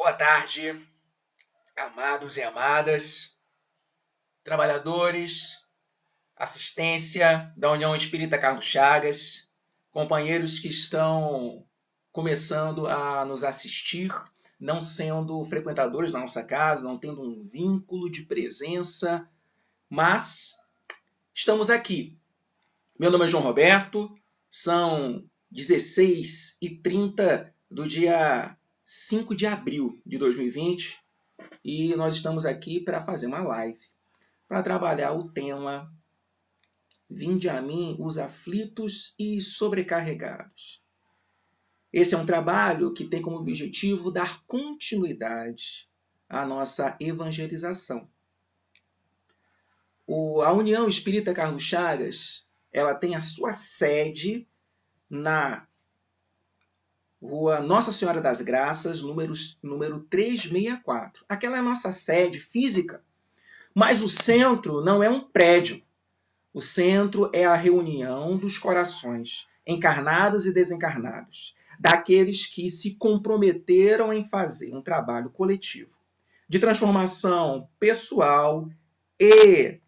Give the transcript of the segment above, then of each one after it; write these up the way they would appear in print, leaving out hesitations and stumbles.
Boa tarde, amados e amadas, trabalhadores, assistência da União Espírita Carlos Chagas, companheiros que estão começando a nos assistir, não sendo frequentadores da nossa casa, não tendo um vínculo de presença, mas estamos aqui. Meu nome é João Roberto, são 16h30 do dia 5 de abril de 2020 e nós estamos aqui para fazer uma live, para trabalhar o tema Vinde a mim os aflitos e sobrecarregados. Esse é um trabalho que tem como objetivo dar continuidade à nossa evangelização. A União Espírita Carlos Chagas, ela tem a sua sede na Rua Nossa Senhora das Graças, número 364. Aquela é a nossa sede física, mas o centro não é um prédio. O centro é a reunião dos corações, encarnados e desencarnados, daqueles que se comprometeram em fazer um trabalho coletivo, de transformação pessoal e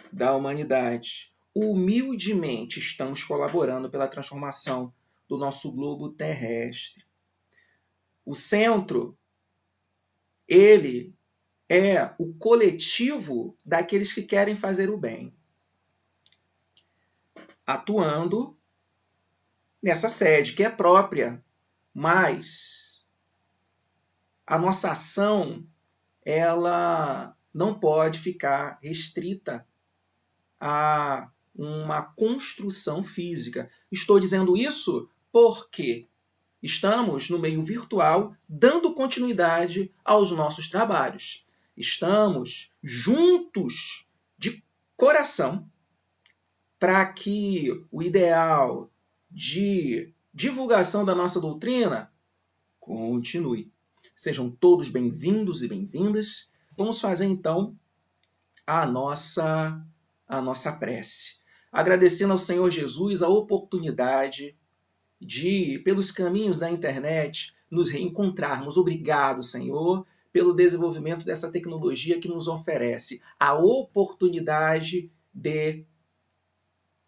da humanidade. Humildemente estamos colaborando pela transformação do nosso globo terrestre. O centro, ele é o coletivo daqueles que querem fazer o bem, atuando nessa sede que é própria, mas a nossa ação ela não pode ficar restrita a uma construção física. Estou dizendo isso porque estamos no meio virtual dando continuidade aos nossos trabalhos. Estamos juntos de coração para que o ideal de divulgação da nossa doutrina continue. Sejam todos bem-vindos e bem-vindas. Vamos fazer então a nossa prece. Agradecendo ao Senhor Jesus a oportunidade de, pelos caminhos da internet, nos reencontrarmos. Obrigado, Senhor, pelo desenvolvimento dessa tecnologia que nos oferece a oportunidade de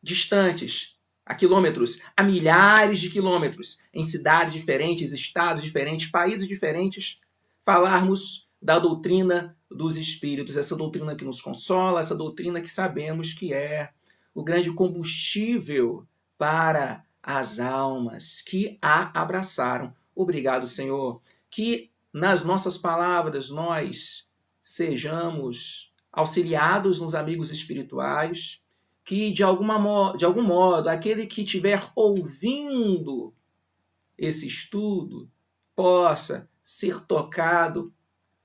distantes, a quilômetros, a milhares de quilômetros, em cidades diferentes, estados diferentes, países diferentes, falarmos da doutrina dos Espíritos, essa doutrina que nos consola, essa doutrina que sabemos que é o grande combustível para as almas que a abraçaram. Obrigado, Senhor, que nas nossas palavras nós sejamos auxiliados nos amigos espirituais, que de algum modo aquele que estiver ouvindo esse estudo possa ser tocado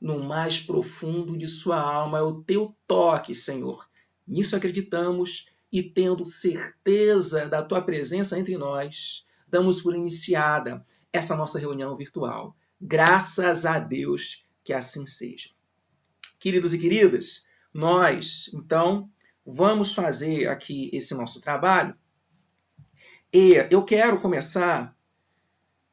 no mais profundo de sua alma. É o teu toque, Senhor. Nisso acreditamos e, tendo certeza da tua presença entre nós, damos por iniciada essa nossa reunião virtual. Graças a Deus que assim seja. Queridos e queridas, nós, então, vamos fazer aqui esse nosso trabalho e eu quero começar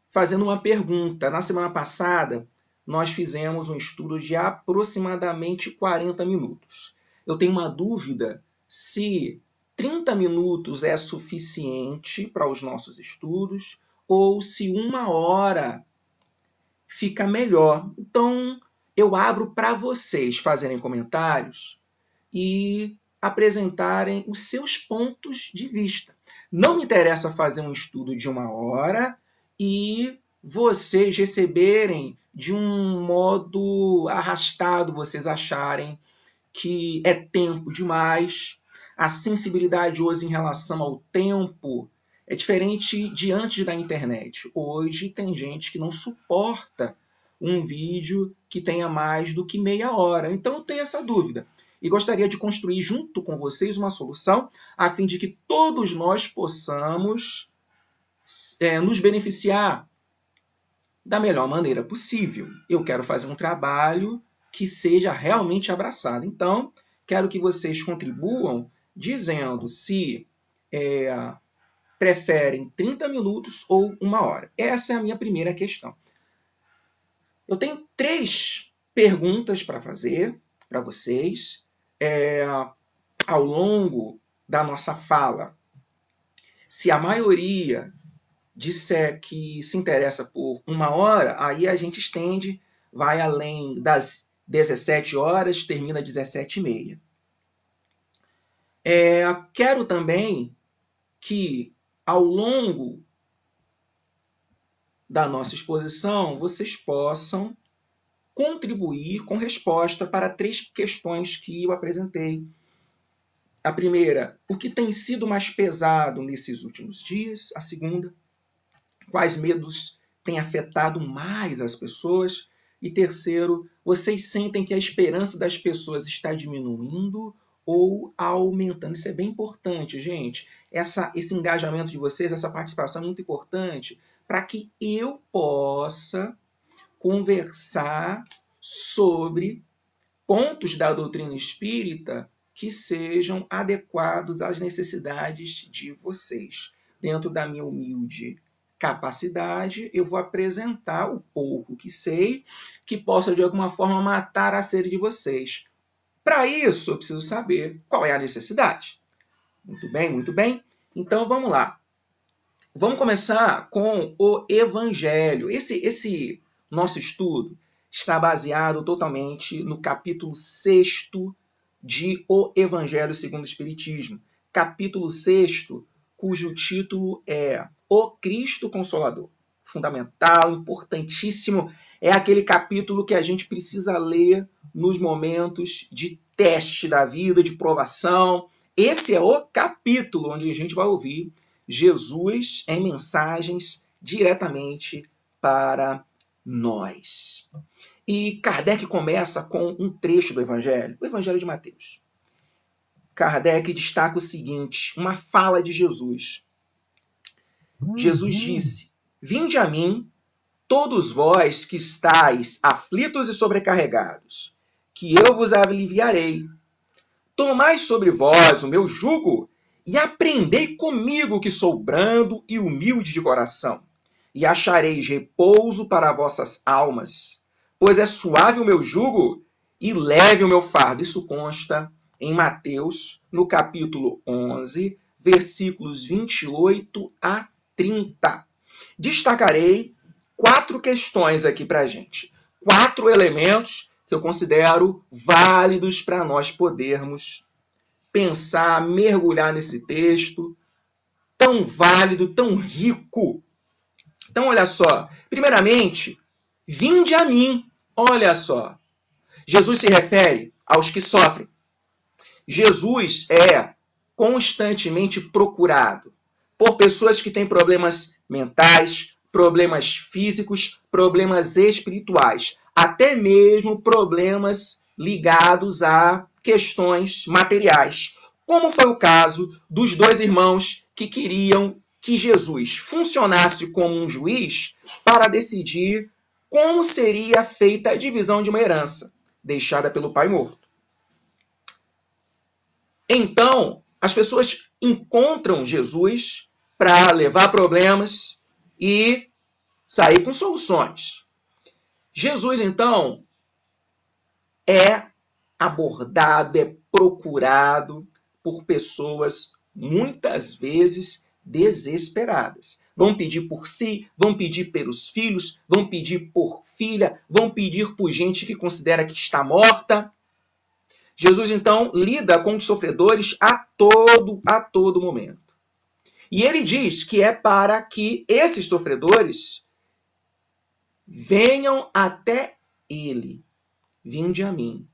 fazendo uma pergunta. Na semana passada, nós fizemos um estudo de aproximadamente 40 minutos. Eu tenho uma dúvida se 30 minutos é suficiente para os nossos estudos ou se 1 hora fica melhor. Então, eu abro para vocês fazerem comentários e apresentarem os seus pontos de vista. Não me interessa fazer um estudo de 1 hora e vocês receberem de um modo arrastado, vocês acharem que é tempo demais. A sensibilidade hoje em relação ao tempo é diferente de antes da internet. Hoje tem gente que não suporta um vídeo que tenha mais do que meia hora. Então eu tenho essa dúvida. E gostaria de construir junto com vocês uma solução a fim de que todos nós possamos nos beneficiar da melhor maneira possível. Eu quero fazer um trabalho que seja realmente abraçado. Então, quero que vocês contribuam dizendo se preferem 30 minutos ou 1 hora. Essa é a minha primeira questão. Eu tenho 3 perguntas para fazer para vocês ao longo da nossa fala. Se a maioria disser que se interessa por 1 hora, aí a gente estende, vai além das 17 horas, termina às 17h30. Quero também que, ao longo da nossa exposição, vocês possam contribuir com resposta para 3 questões que eu apresentei. A primeira, o que tem sido mais pesado nesses últimos dias? A segunda, quais medos têm afetado mais as pessoas? E terceiro, vocês sentem que a esperança das pessoas está diminuindo ou aumentando? Isso é bem importante, gente. Esse engajamento de vocês, essa participação é muito importante para que eu possa conversar sobre pontos da doutrina espírita que sejam adequados às necessidades de vocês. Dentro da minha humilde capacidade, eu vou apresentar o pouco que sei, que possa de alguma forma matar a sede de vocês. Para isso, eu preciso saber qual é a necessidade. Muito bem, muito bem. Então, vamos lá. Vamos começar com o Evangelho. Esse nosso estudo está baseado totalmente no capítulo 6º de O Evangelho segundo o Espiritismo. Capítulo 6º, cujo título é O Cristo Consolador. Fundamental, importantíssimo. É aquele capítulo que a gente precisa ler nos momentos de teste da vida, de provação. Esse é o capítulo onde a gente vai ouvir Jesus em mensagens diretamente para nós. E Kardec começa com um trecho do Evangelho, o Evangelho de Mateus. Kardec destaca o seguinte, uma fala de Jesus. Jesus disse, vinde a mim, todos vós que estáis aflitos e sobrecarregados, que eu vos aliviarei. Tomai sobre vós o meu jugo e aprendei comigo, que sou brando e humilde de coração, e achareis repouso para vossas almas, pois é suave o meu jugo e leve o meu fardo. Isso consta em Mateus, no capítulo 11, versículos 28 a 30. Destacarei 4 questões aqui para a gente. 4 elementos que eu considero válidos para nós podermos pensar, mergulhar nesse texto tão válido, tão rico. Então, olha só. Primeiramente, vinde a mim. Olha só. Jesus se refere aos que sofrem. Jesus é constantemente procurado por pessoas que têm problemas mentais, problemas físicos, problemas espirituais, até mesmo problemas ligados a questões materiais, como foi o caso dos 2 irmãos que queriam que Jesus funcionasse como um juiz para decidir como seria feita a divisão de uma herança deixada pelo pai morto. Então, as pessoas encontram Jesus para levar problemas e sair com soluções. Jesus, então, é abordado, é procurado por pessoas, muitas vezes, desesperadas. Vão pedir por si, vão pedir pelos filhos, vão pedir por filha, vão pedir por gente que considera que está morta. Jesus, então, lida com os sofredores a todo momento. E ele diz que é para que esses sofredores venham até ele. Vinde a mim.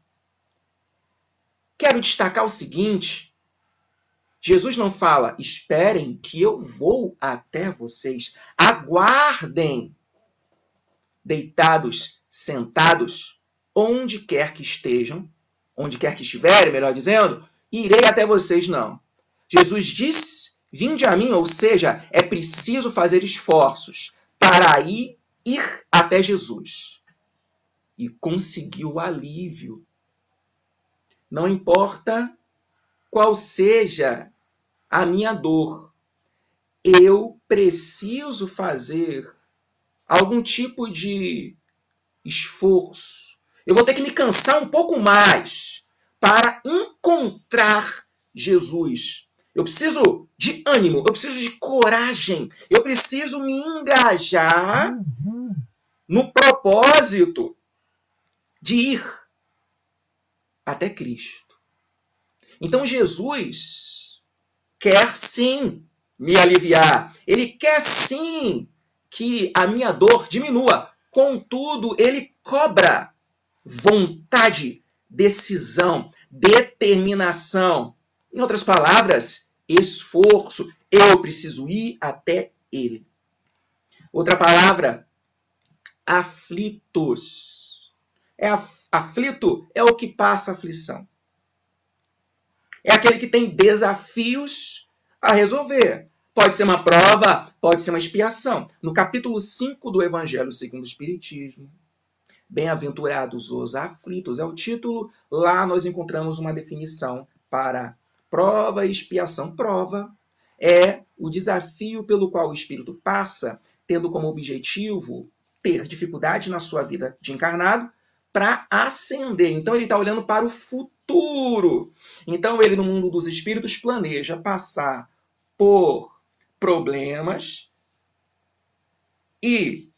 Quero destacar o seguinte, Jesus não fala, esperem que eu vou até vocês. Aguardem, deitados, sentados, onde quer que estejam, onde quer que estiverem, melhor dizendo, irei até vocês, não. Jesus diz, vinde a mim, ou seja, é preciso fazer esforços para ir até Jesus e conseguir o alívio. Não importa qual seja a minha dor, eu preciso fazer algum tipo de esforço. Eu vou ter que me cansar um pouco mais para encontrar Jesus. Eu preciso de ânimo, eu preciso de coragem, eu preciso me engajar no propósito de ir até Cristo. Então Jesus quer sim me aliviar. Ele quer sim que a minha dor diminua. Contudo, ele cobra vontade, decisão, determinação. Em outras palavras, esforço. Eu preciso ir até ele. Outra palavra, aflitos. Aflito é o que passa aflição. É aquele que tem desafios a resolver. Pode ser uma prova, pode ser uma expiação. No capítulo 5 do Evangelho segundo o Espiritismo, Bem-aventurados os aflitos é o título. Lá nós encontramos uma definição para prova e expiação. Prova é o desafio pelo qual o espírito passa, tendo como objetivo ter dificuldade na sua vida de encarnado para ascender. Então ele está olhando para o futuro. Então ele, no mundo dos espíritos, planeja passar por problemas e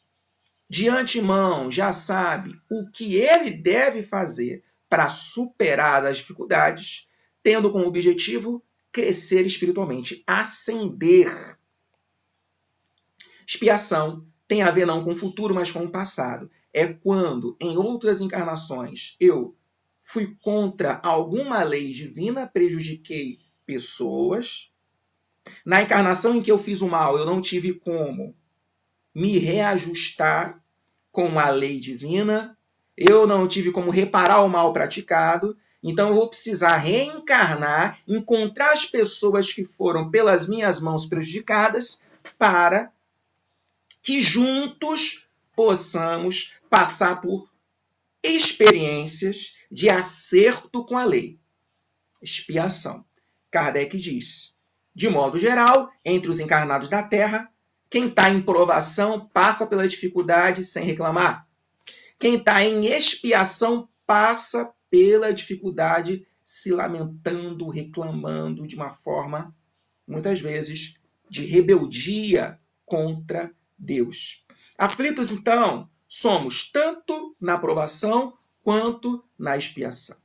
de antemão já sabe o que ele deve fazer para superar as dificuldades, tendo como objetivo crescer espiritualmente, ascender. Expiação tem a ver não com o futuro, mas com o passado. É quando, em outras encarnações, eu fui contra alguma lei divina, prejudiquei pessoas. Na encarnação em que eu fiz o mal, eu não tive como me reajustar com a lei divina, eu não tive como reparar o mal praticado, então eu vou precisar reencarnar, encontrar as pessoas que foram pelas minhas mãos prejudicadas, para que juntos possamos passar por experiências de acerto com a lei. Expiação. Kardec diz, de modo geral, entre os encarnados da Terra, quem está em provação passa pela dificuldade sem reclamar. Quem está em expiação passa pela dificuldade se lamentando, reclamando de uma forma, muitas vezes, de rebeldia contra Deus. Aflitos, então, somos tanto na provação quanto na expiação.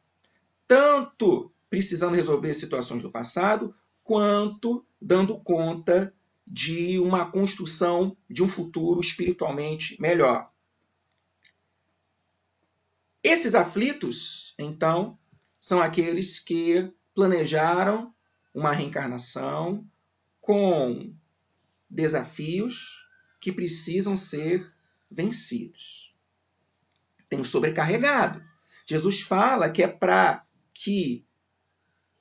Tanto precisando resolver situações do passado, quanto dando conta de uma construção de um futuro espiritualmente melhor. Esses aflitos, então, são aqueles que planejaram uma reencarnação com desafios que precisam ser vencidos. Tem o sobrecarregado. Jesus fala que é para que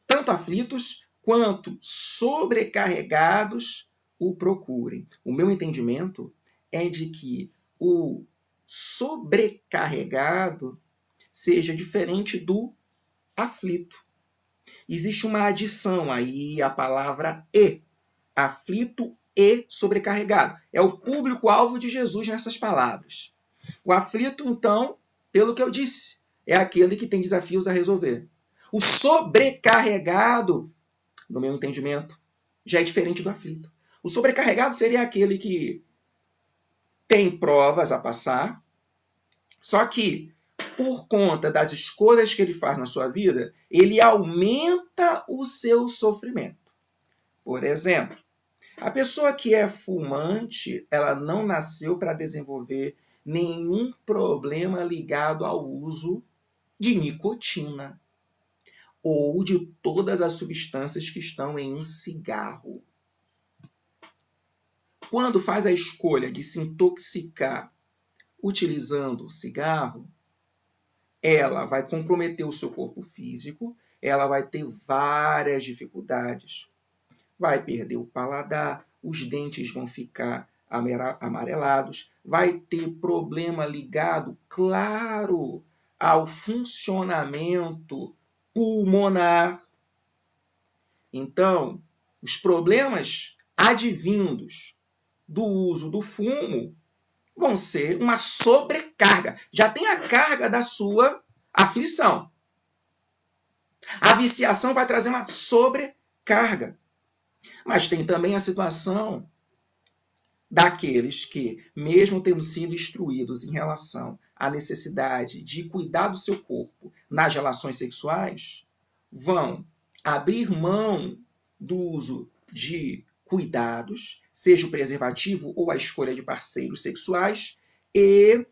tanto aflitos quanto sobrecarregados o procurem. O meu entendimento é de que o sobrecarregado seja diferente do aflito. Existe uma adição aí, a palavra e. Aflito e sobrecarregado. É o público-alvo de Jesus nessas palavras. O aflito, então, pelo que eu disse, é aquele que tem desafios a resolver. O sobrecarregado, no meu entendimento, já é diferente do aflito. O sobrecarregado seria aquele que tem provas a passar, só que, por conta das escolhas que ele faz na sua vida, ele aumenta o seu sofrimento. Por exemplo, a pessoa que é fumante, ela não nasceu para desenvolver nenhum problema ligado ao uso de nicotina ou de todas as substâncias que estão em um cigarro. Quando faz a escolha de se intoxicar utilizando o cigarro, ela vai comprometer o seu corpo físico, ela vai ter várias dificuldades. Vai perder o paladar, os dentes vão ficar amarelados, vai ter problema ligado, claro, ao funcionamento pulmonar. Então, os problemas advindos do uso do fumo vão ser uma sobrecarga. Já tem a carga da sua aflição. A viciação vai trazer uma sobrecarga. Mas tem também a situação daqueles que, mesmo tendo sido instruídos em relação à necessidade de cuidar do seu corpo nas relações sexuais, vão abrir mão do uso de cuidados, seja o preservativo ou a escolha de parceiros sexuais, e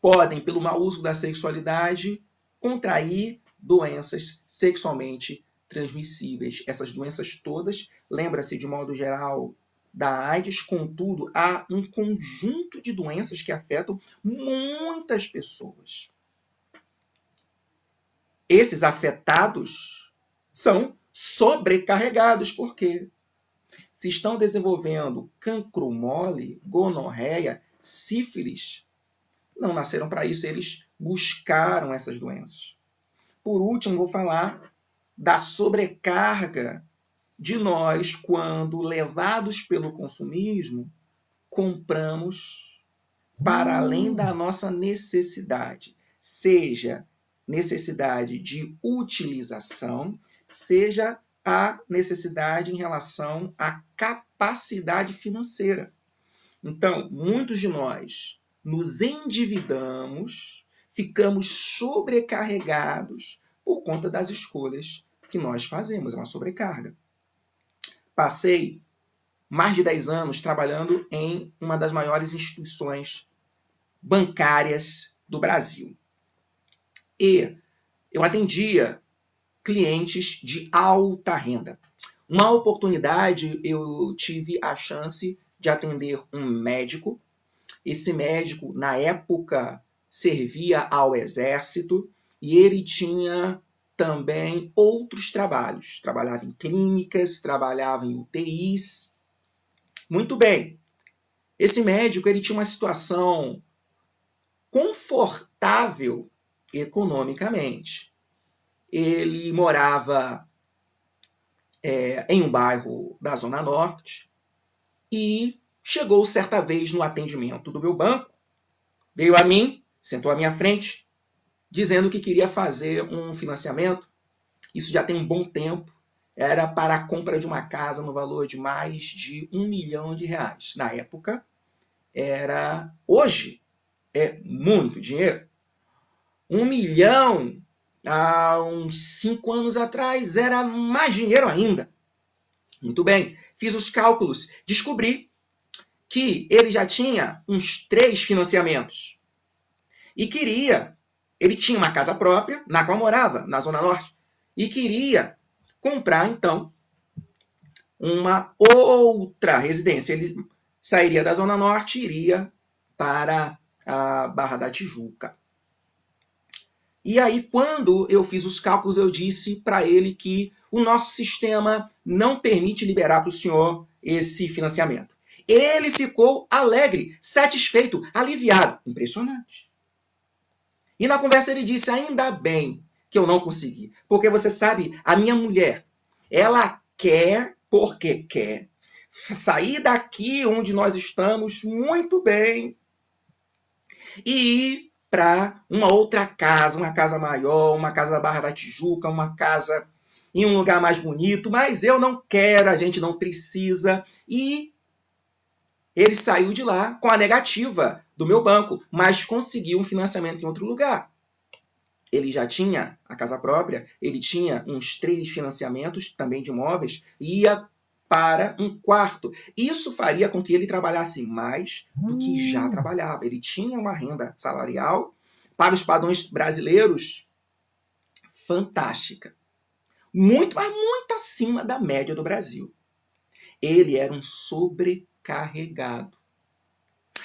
podem, pelo mau uso da sexualidade, contrair doenças sexualmente transmissíveis. Essas doenças todas, lembra-se de modo geral da AIDS, contudo, há um conjunto de doenças que afetam muitas pessoas. Esses afetados são sobrecarregados, porque se estão desenvolvendo cancro mole, gonorreia, sífilis, não nasceram para isso, eles buscaram essas doenças. Por último, vou falar da sobrecarga de nós quando, levados pelo consumismo, compramos para além da nossa necessidade, seja necessidade de utilização, seja a necessidade em relação à capacidade financeira. Então, muitos de nós nos endividamos, ficamos sobrecarregados por conta das escolhas que nós fazemos. É uma sobrecarga. Passei mais de 10 anos trabalhando em uma das maiores instituições bancárias do Brasil. E eu atendia clientes de alta renda. Uma oportunidade, eu tive a chance de atender um médico. Esse médico, na época, servia ao Exército e ele tinha também outros trabalhos. Trabalhava em clínicas, trabalhava em UTIs. Muito bem. Esse médico ele tinha uma situação confortável economicamente. Ele morava em um bairro da Zona Norte e chegou certa vez no atendimento do meu banco, veio a mim, sentou à minha frente, dizendo que queria fazer um financiamento. Isso já tem um bom tempo. Era para a compra de uma casa no valor de mais de R$1 milhão. Na época, hoje, é muito dinheiro. 1 milhão, há uns 5 anos atrás, era mais dinheiro ainda. Muito bem, fiz os cálculos, descobri que ele já tinha uns 3 financiamentos. E ele tinha uma casa própria, na qual morava, na Zona Norte, e queria comprar, então, uma outra residência. Ele sairia da Zona Norte e iria para a Barra da Tijuca. E aí, quando eu fiz os cálculos, eu disse para ele que o nosso sistema não permite liberar para o senhor esse financiamento. Ele ficou alegre, satisfeito, aliviado. Impressionante. E na conversa ele disse, ainda bem que eu não consegui. Porque você sabe, a minha mulher, ela quer, porque quer, sair daqui onde nós estamos muito bem e ir para uma outra casa, uma casa maior, uma casa da Barra da Tijuca, uma casa em um lugar mais bonito, mas eu não quero, a gente não precisa. E ele saiu de lá com a negativa do meu banco, mas conseguiu um financiamento em outro lugar. Ele já tinha a casa própria, ele tinha uns 3 financiamentos também de imóveis, e ia para um quarto. Isso faria com que ele trabalhasse mais do que já trabalhava. Ele tinha uma renda salarial, para os padrões brasileiros, fantástica. Muito, mas muito acima da média do Brasil. Ele era um sobrecarregado.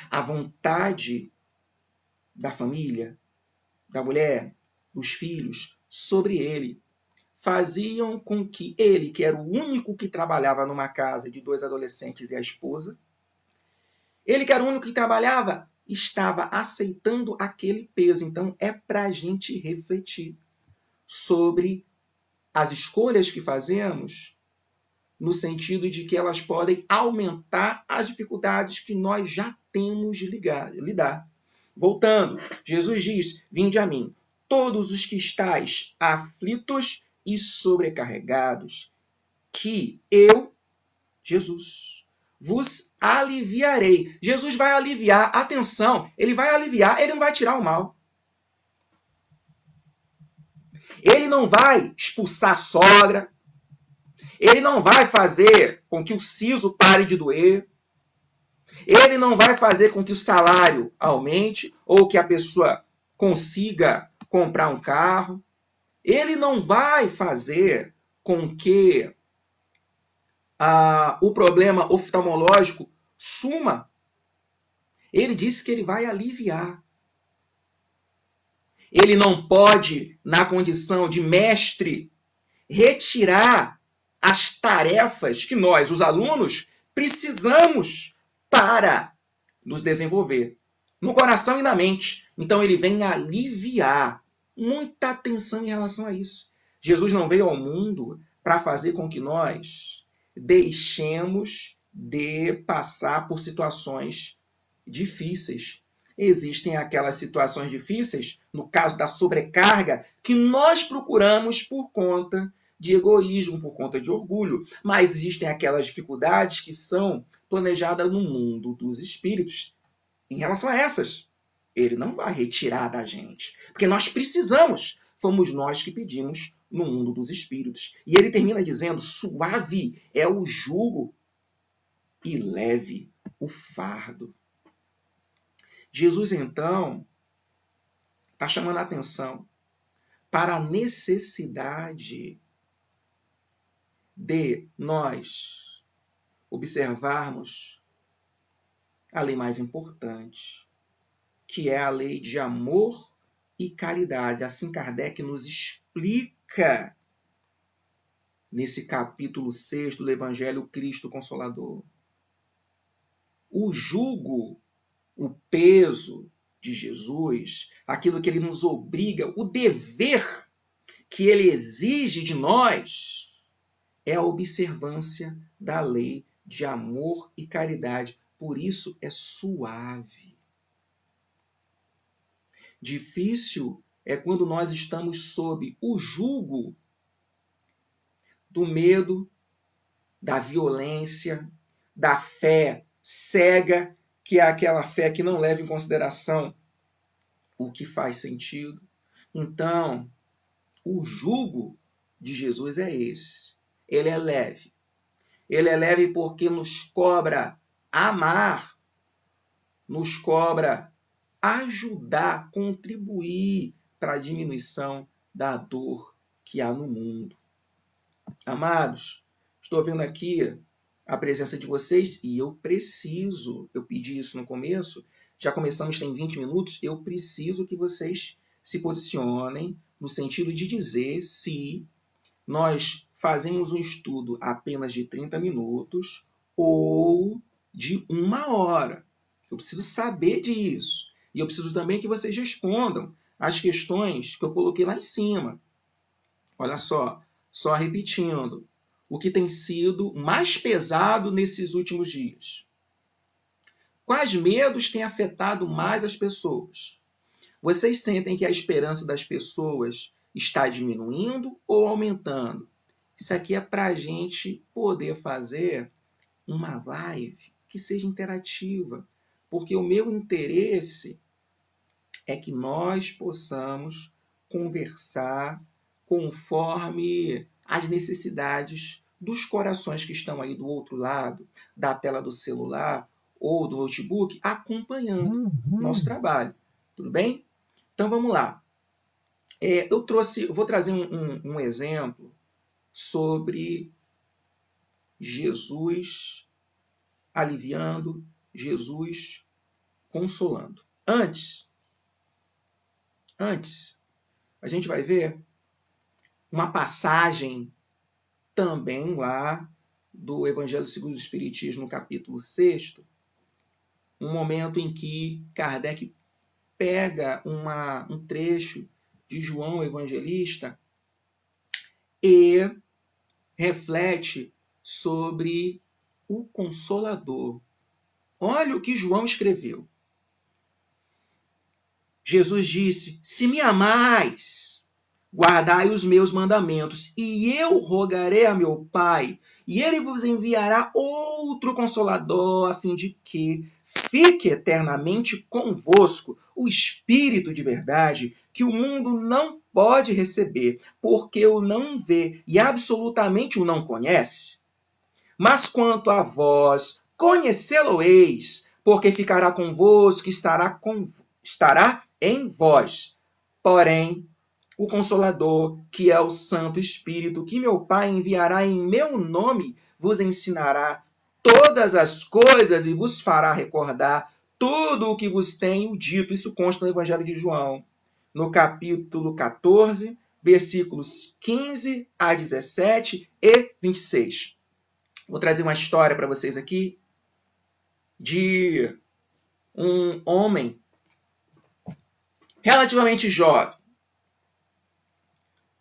A vontade da família, da mulher, dos filhos, sobre ele, faziam com que ele, que era o único que trabalhava numa casa de 2 adolescentes e a esposa, ele que era o único que trabalhava, estava aceitando aquele peso. Então, é para a gente refletir sobre as escolhas que fazemos no sentido de que elas podem aumentar as dificuldades que nós já temos de lidar. Voltando, Jesus diz: vinde a mim, todos os que estáis aflitos e sobrecarregados, que eu, Jesus, vos aliviarei. Jesus vai aliviar, atenção, ele vai aliviar, ele não vai tirar o mal. Ele não vai expulsar a sogra, ele não vai fazer com que o siso pare de doer, ele não vai fazer com que o salário aumente ou que a pessoa consiga comprar um carro. Ele não vai fazer com que o problema oftalmológico suma. Ele disse que ele vai aliviar. Ele não pode, na condição de mestre, retirar as tarefas que nós, os alunos, precisamos para nos desenvolver no coração e na mente. Então ele vem aliviar. Muita atenção em relação a isso. Jesus não veio ao mundo para fazer com que nós deixemos de passar por situações difíceis. Existem aquelas situações difíceis, no caso da sobrecarga, que nós procuramos por conta de egoísmo, por conta de orgulho. Mas existem aquelas dificuldades que são planejadas no mundo dos espíritos. Em relação a essas, ele não vai retirar da gente, porque nós precisamos. Fomos nós que pedimos no mundo dos espíritos. E ele termina dizendo: suave é o jugo e leve o fardo. Jesus, então, está chamando a atenção para a necessidade de nós observarmos a lei mais importante, que é a lei de amor e caridade. Assim Kardec nos explica nesse capítulo 6 do Evangelho Cristo Consolador. O jugo, o peso de Jesus, aquilo que ele nos obriga, o dever que ele exige de nós, é a observância da lei de amor e caridade. Por isso é suave. Difícil é quando nós estamos sob o jugo do medo, da violência, da fé cega, que é aquela fé que não leva em consideração o que faz sentido. Então, o jugo de Jesus é esse. Ele é leve. Ele é leve porque nos cobra amar, nos cobra ajudar, contribuir para a diminuição da dor que há no mundo. Amados, estou vendo aqui a presença de vocês e eu pedi isso no começo, já começamos, tem 20 minutos, eu preciso que vocês se posicionem no sentido de dizer se nós fazemos um estudo apenas de 30 minutos ou de 1 hora. Eu preciso saber disso. E eu preciso também que vocês respondam as questões que eu coloquei lá em cima. Olha só repetindo. O que tem sido mais pesado nesses últimos dias? Quais medos têm afetado mais as pessoas? Vocês sentem que a esperança das pessoas está diminuindo ou aumentando? Isso aqui é para a gente poder fazer uma live que seja interativa, porque o meu interesse é que nós possamos conversar conforme as necessidades dos corações que estão aí do outro lado da tela do celular ou do notebook, acompanhando nosso trabalho. Tudo bem? Então vamos lá. Eu vou trazer um exemplo sobre Jesus aliviando, Jesus consolando. Antes, a gente vai ver uma passagem também lá do Evangelho segundo o Espiritismo, no capítulo 6, um momento em que Kardec pega um trecho de João Evangelista e reflete sobre o Consolador. Olha o que João escreveu. Jesus disse: se me amais, guardai os meus mandamentos, e eu rogarei a meu Pai, e ele vos enviará outro Consolador, a fim de que fique eternamente convosco o Espírito de verdade, que o mundo não pode receber, porque o não vê e absolutamente o não conhece. Mas quanto a vós, conhecê-lo-eis, porque ficará convosco, estará em vós. Porém, o Consolador, que é o Santo Espírito, que meu Pai enviará em meu nome, vos ensinará todas as coisas e vos fará recordar tudo o que vos tenho dito. Isso consta no Evangelho de João, no capítulo 14, versículos 15 a 17 e 26. Vou trazer uma história para vocês aqui de um homem relativamente jovem.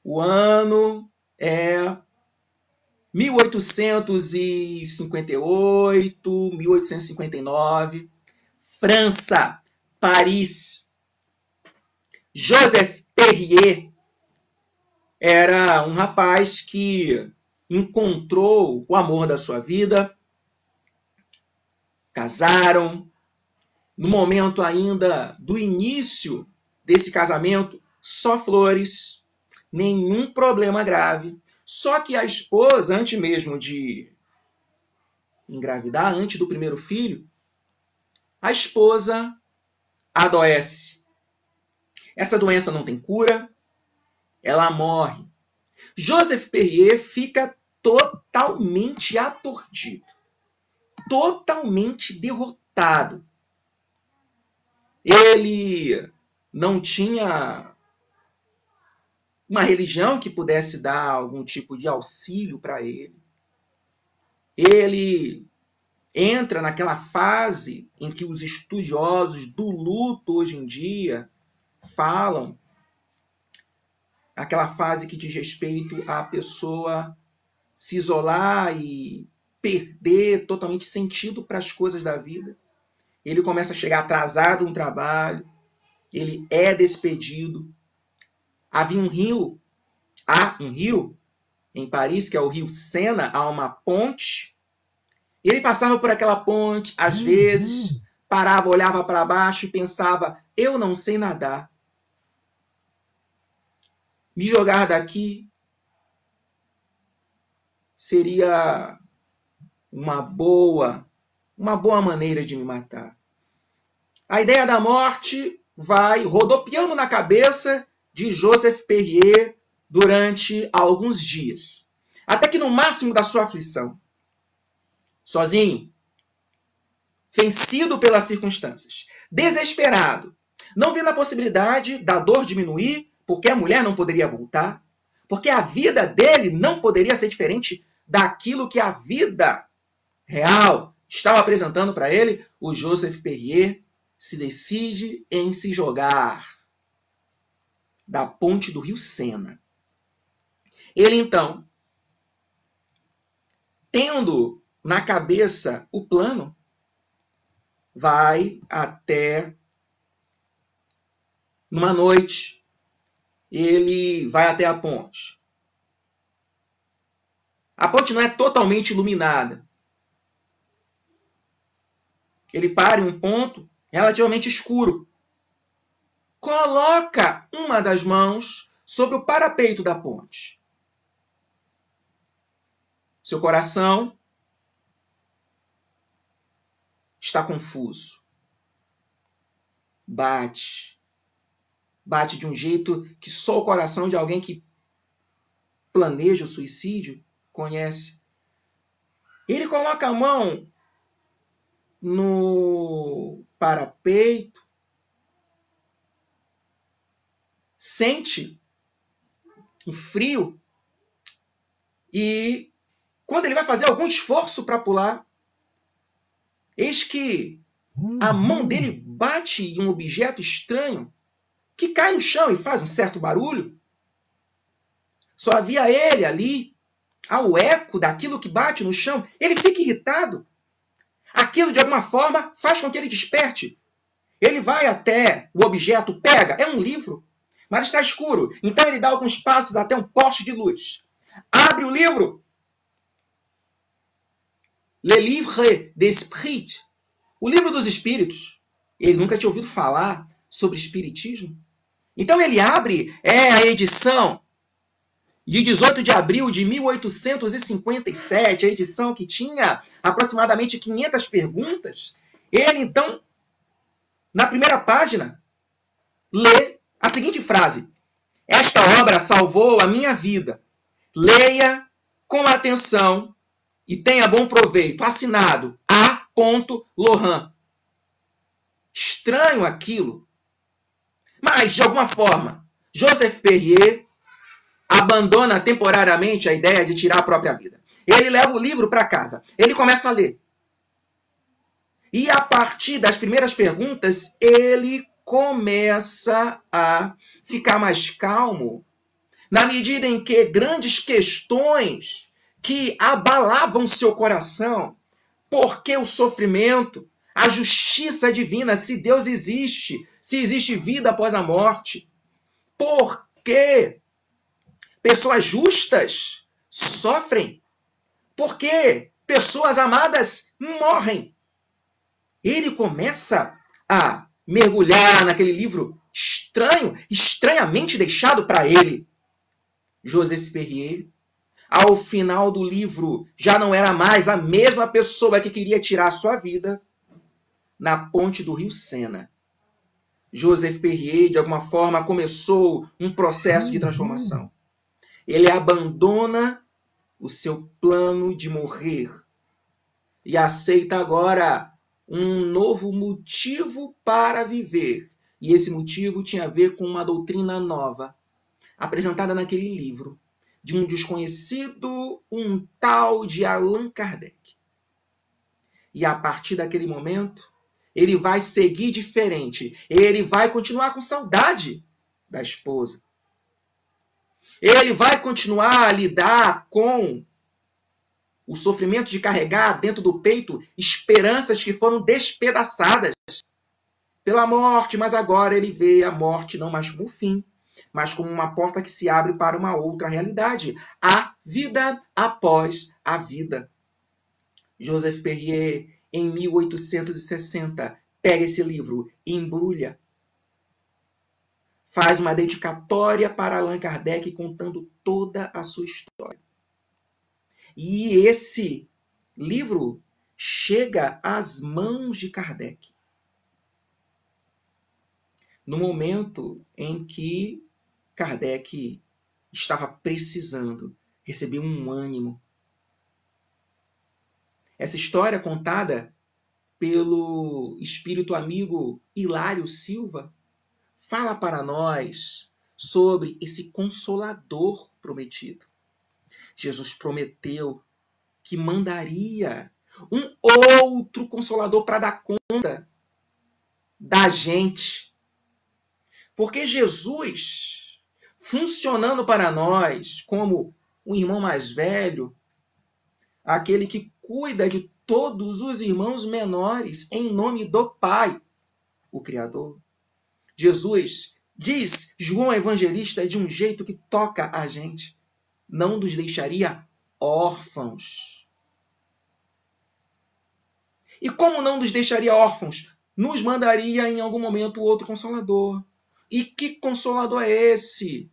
O ano é 1858, 1859, França, Paris. Joseph Perrier era um rapaz que encontrou o amor da sua vida, casaram. No momento ainda do início desse casamento, só flores, nenhum problema grave. Só que a esposa, antes mesmo de engravidar, antes do primeiro filho, a esposa adoece. Essa doença não tem cura, ela morre. Joseph Perrier fica totalmente aturdido, totalmente derrotado. Ele não tinha uma religião que pudesse dar algum tipo de auxílio para ele. Ele entra naquela fase em que os estudiosos do luto hoje em dia falam, aquela fase que diz respeito à pessoa se isolar e perder totalmente sentido para as coisas da vida. Ele começa a chegar atrasado no trabalho, ele é despedido. Há um rio em Paris, que é o rio Sena, há uma ponte. Ele passava por aquela ponte, às vezes, parava, olhava para baixo e pensava: eu não sei nadar. Me jogar daqui seria uma boa maneira de me matar. A ideia da morte vai rodopiando na cabeça de Joseph Perrier durante alguns dias. Até que no máximo da sua aflição, sozinho, vencido pelas circunstâncias, desesperado, não vendo a possibilidade da dor diminuir, porque a mulher não poderia voltar, porque a vida dele não poderia ser diferente daquilo que a vida real estava apresentando para ele, o Joseph Perrier se decide em se jogar da ponte do rio Sena. Ele, então, tendo na cabeça o plano, vai até, numa noite, ele vai até a ponte. A ponte não é totalmente iluminada. Ele para em um ponto relativamente escuro. Coloca uma das mãos sobre o parapeito da ponte. Seu coração está confuso. Bate de um jeito que só o coração de alguém que planeja o suicídio conhece. Ele coloca a mão no parapeito, sente um frio e quando ele vai fazer algum esforço para pular, eis que a mão dele bate em um objeto estranho que cai no chão e faz um certo barulho. Só havia ele ali, ao eco daquilo que bate no chão, ele fica irritado. Aquilo, de alguma forma, faz com que ele desperte. Ele vai até o objeto, pega, é um livro, mas está escuro. Então ele dá alguns passos até um poste de luz. Abre o livro. Le Livre d'Esprit. O livro dos espíritos. Ele nunca tinha ouvido falar sobre espiritismo. Então ele abre a edição de 18 de abril de 1857, a edição que tinha aproximadamente 500 perguntas. Ele, então, na primeira página, lê a seguinte frase: esta obra salvou a minha vida. Leia com atenção e tenha bom proveito. Assinado A. Lohan. Estranho aquilo. Mas, de alguma forma, Joseph Perrier abandona temporariamente a ideia de tirar a própria vida. Ele leva o livro para casa. Ele começa a ler. E a partir das primeiras perguntas, ele começa a ficar mais calmo, na medida em que grandes questões que abalavam seu coração, por que o sofrimento, a justiça divina, se Deus existe, se existe vida após a morte, por que pessoas justas sofrem, por que pessoas amadas morrem. Ele começa a mergulhar naquele livro estranho, estranhamente deixado para ele. Joseph Perrier, ao final do livro, já não era mais a mesma pessoa que queria tirar sua vida na ponte do rio Sena. Joseph Perrier, de alguma forma, começou um processo de transformação. Ele abandona o seu plano de morrer e aceita agora um novo motivo para viver. E esse motivo tinha a ver com uma doutrina nova, apresentada naquele livro, de um desconhecido, um tal de Allan Kardec. E a partir daquele momento, ele vai seguir diferente. Ele vai continuar com saudade da esposa. Ele vai continuar a lidar com o sofrimento de carregar dentro do peito esperanças que foram despedaçadas pela morte, mas agora ele vê a morte não mais como fim, mas como uma porta que se abre para uma outra realidade. A vida após a vida. Joseph Perrier, em 1860, pega esse livro e embrulha. Faz uma dedicatória para Allan Kardec contando toda a sua história. E esse livro chega às mãos de Kardec no momento em que Kardec estava precisando receber um ânimo. Essa história contada pelo espírito amigo Hilário Silva fala para nós sobre esse consolador prometido. Jesus prometeu que mandaria um outro consolador para dar conta da gente. Porque Jesus, funcionando para nós como um irmão mais velho, aquele que cuida de todos os irmãos menores em nome do Pai, o Criador. Jesus diz, João Evangelista, de um jeito que toca a gente, não nos deixaria órfãos. E como não nos deixaria órfãos? Nos mandaria em algum momento outro Consolador. E que Consolador é esse?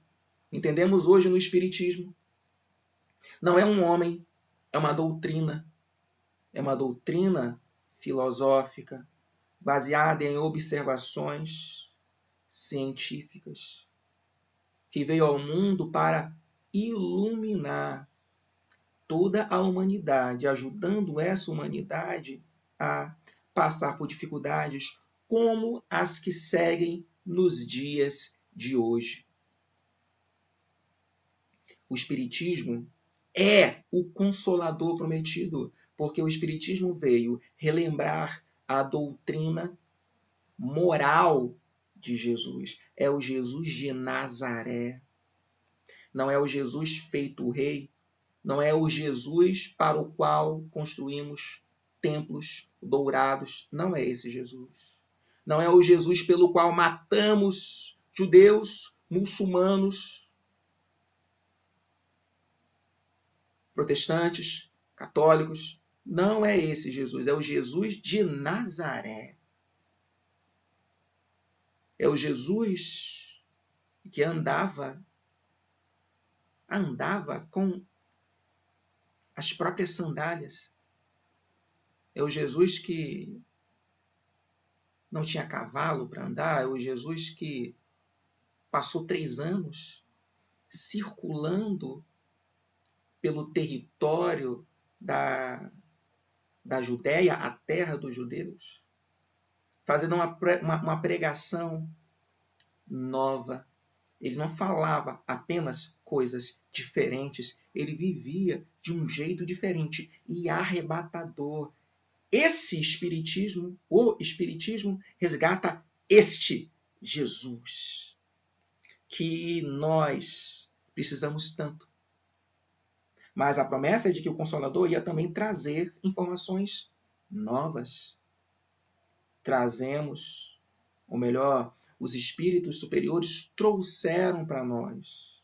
Entendemos hoje no Espiritismo. Não é um homem, é uma doutrina. É uma doutrina filosófica, baseada em observações científicas, que veio ao mundo para iluminar toda a humanidade, ajudando essa humanidade a passar por dificuldades como as que seguem nos dias de hoje. O Espiritismo é o Consolador prometido, porque o Espiritismo veio relembrar a doutrina moral de Jesus. É o Jesus de Nazaré. Não é o Jesus feito rei, Não é o Jesus para o qual construímos templos dourados. Não é esse Jesus. Não é o Jesus pelo qual matamos judeus, muçulmanos, protestantes, católicos. Não é esse Jesus. É o Jesus de Nazaré. É o Jesus que andava com as próprias sandálias. É o Jesus que não tinha cavalo para andar. É o Jesus que passou 3 anos circulando pelo território da Judéia, a terra dos judeus, fazendo uma pregação nova. Ele não falava apenas coisas diferentes, ele vivia de um jeito diferente e arrebatador. Esse espiritismo, o espiritismo, resgata este Jesus que nós precisamos tanto. Mas a promessa é de que o Consolador ia também trazer informações novas. Trazemos, ou melhor, os espíritos superiores trouxeram para nós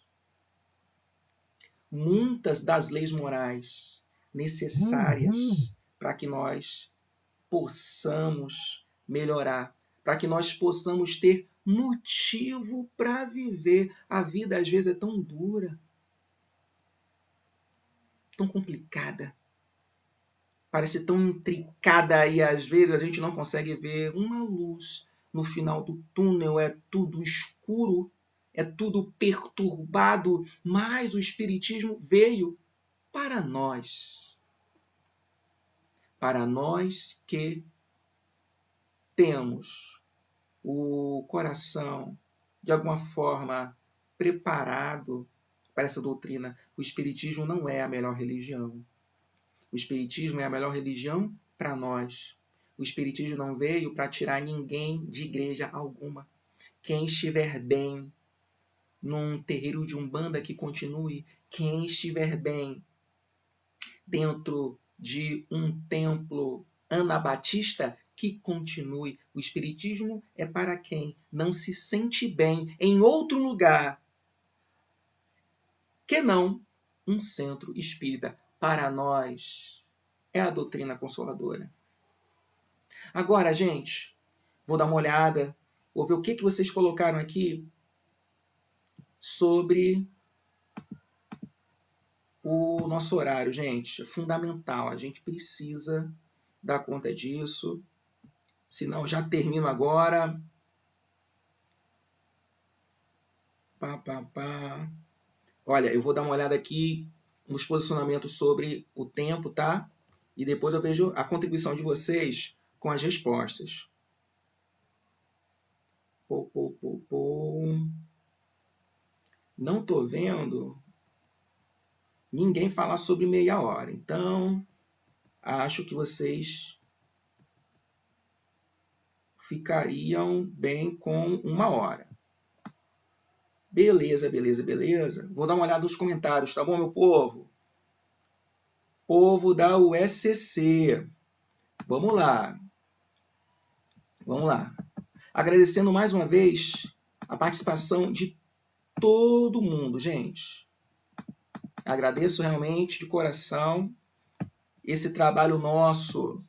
muitas das leis morais necessárias para que nós possamos melhorar, para que nós possamos ter motivo para viver. A vida às vezes é tão dura, tão complicada, parece tão intricada e às vezes a gente não consegue ver uma luz no final do túnel. É tudo escuro, é tudo perturbado, mas o Espiritismo veio para nós que temos o coração de alguma forma preparado para essa doutrina. O Espiritismo não é a melhor religião. O Espiritismo é a melhor religião para nós. O Espiritismo não veio para tirar ninguém de igreja alguma. Quem estiver bem num terreiro de Umbanda, que continue. Quem estiver bem dentro de um templo anabatista, que continue. O Espiritismo é para quem não se sente bem em outro lugar que não um centro espírita. Para nós, é a doutrina consoladora. Agora, gente, vou dar uma olhada, vou ver o que vocês colocaram aqui sobre o nosso horário, gente. É fundamental, a gente precisa dar conta disso, senão já termino agora. Olha, eu vou dar uma olhada aqui nos posicionamentos sobre o tempo, tá? E depois eu vejo a contribuição de vocês com as respostas. Não estou vendo ninguém falar sobre meia hora. Então, acho que vocês ficariam bem com 1 hora. Beleza. Vou dar uma olhada nos comentários, tá bom, meu povo? Povo da USCC. Vamos lá. Agradecendo mais uma vez a participação de todo mundo, gente. Agradeço realmente de coração. Esse trabalho nosso,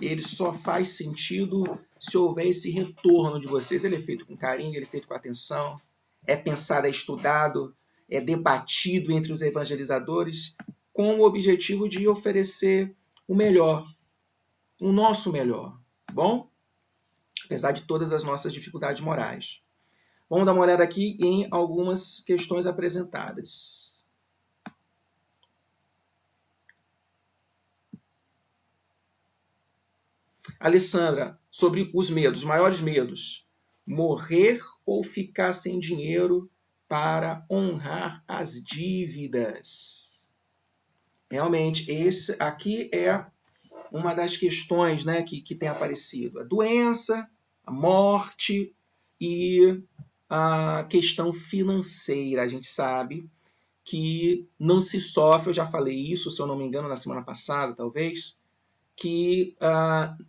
ele só faz sentido se houver esse retorno de vocês. Ele é feito com carinho, ele é feito com atenção, é pensado, é estudado, é debatido entre os evangelizadores com o objetivo de oferecer o melhor, o nosso melhor, bom? Apesar de todas as nossas dificuldades morais. Vamos dar uma olhada aqui em algumas questões apresentadas. Alessandra, sobre os medos, os maiores medos. Morrer ou ficar sem dinheiro para honrar as dívidas. Realmente, esse aqui é uma das questões, né, que tem aparecido. A doença, a morte e a questão financeira. A gente sabe que não se sofre, eu já falei isso, se eu não me engano, na semana passada, talvez, que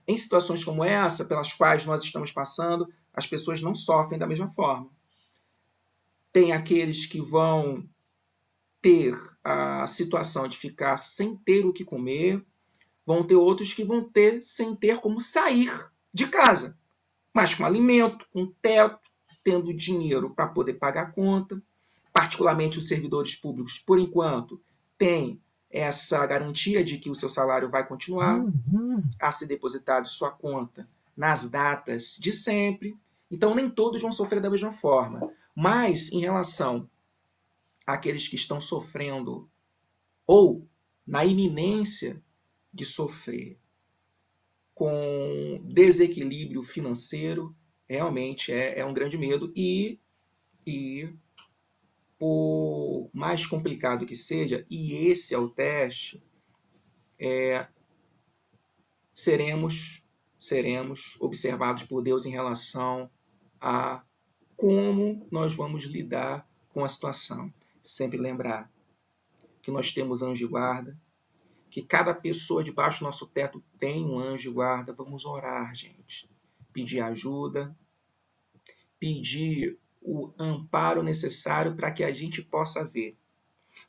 em situações como essa, pelas quais nós estamos passando, as pessoas não sofrem da mesma forma. Tem aqueles que vão ter a situação de ficar sem ter o que comer, vão ter outros que vão ter sem ter como sair de casa, mas com alimento, com teto, tendo dinheiro para poder pagar a conta. Particularmente os servidores públicos, por enquanto, têm essa garantia de que o seu salário vai continuar a ser depositado em sua conta nas datas de sempre. Então, nem todos vão sofrer da mesma forma. Mas, em relação àqueles que estão sofrendo ou na iminência de sofrer com desequilíbrio financeiro, realmente é um grande medo. E por mais complicado que seja, e esse é o teste, seremos observados por Deus em relação a como nós vamos lidar com a situação. Sempre lembrar que nós temos anjo de guarda, que cada pessoa debaixo do nosso teto tem um anjo de guarda. Vamos orar, gente. Pedir ajuda, pedir o amparo necessário para que a gente possa ver.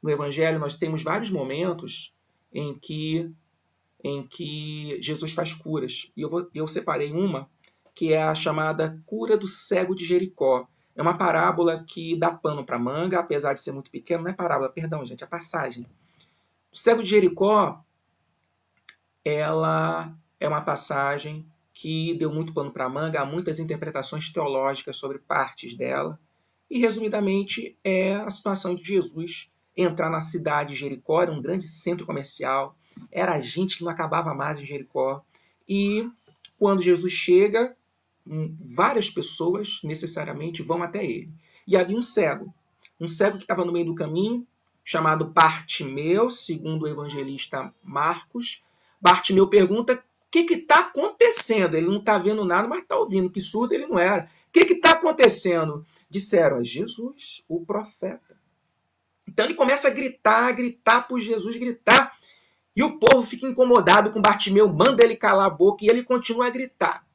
No Evangelho, nós temos vários momentos em que Jesus faz curas. E eu separei uma, que é a chamada cura do cego de Jericó. É uma parábola que dá pano para manga, apesar de ser muito pequena. Não é parábola, perdão, gente, é passagem. O cego de Jericó, ela é uma passagem que deu muito pano para manga, há muitas interpretações teológicas sobre partes dela. E, resumidamente, é a situação de Jesus entrar na cidade de Jericó, era um grande centro comercial, era gente que não acabava mais em Jericó. E quando Jesus chega, várias pessoas necessariamente vão até ele. E havia um cego que estava no meio do caminho, chamado Bartimeu, segundo o evangelista Marcos. Bartimeu pergunta: o que está acontecendo? Ele não está vendo nada, mas está ouvindo, que surdo ele não era. O que está acontecendo? Disseram: Jesus, o profeta. Então ele começa a gritar por Jesus, gritar. E o povo fica incomodado com Bartimeu, manda ele calar a boca e ele continua a gritar.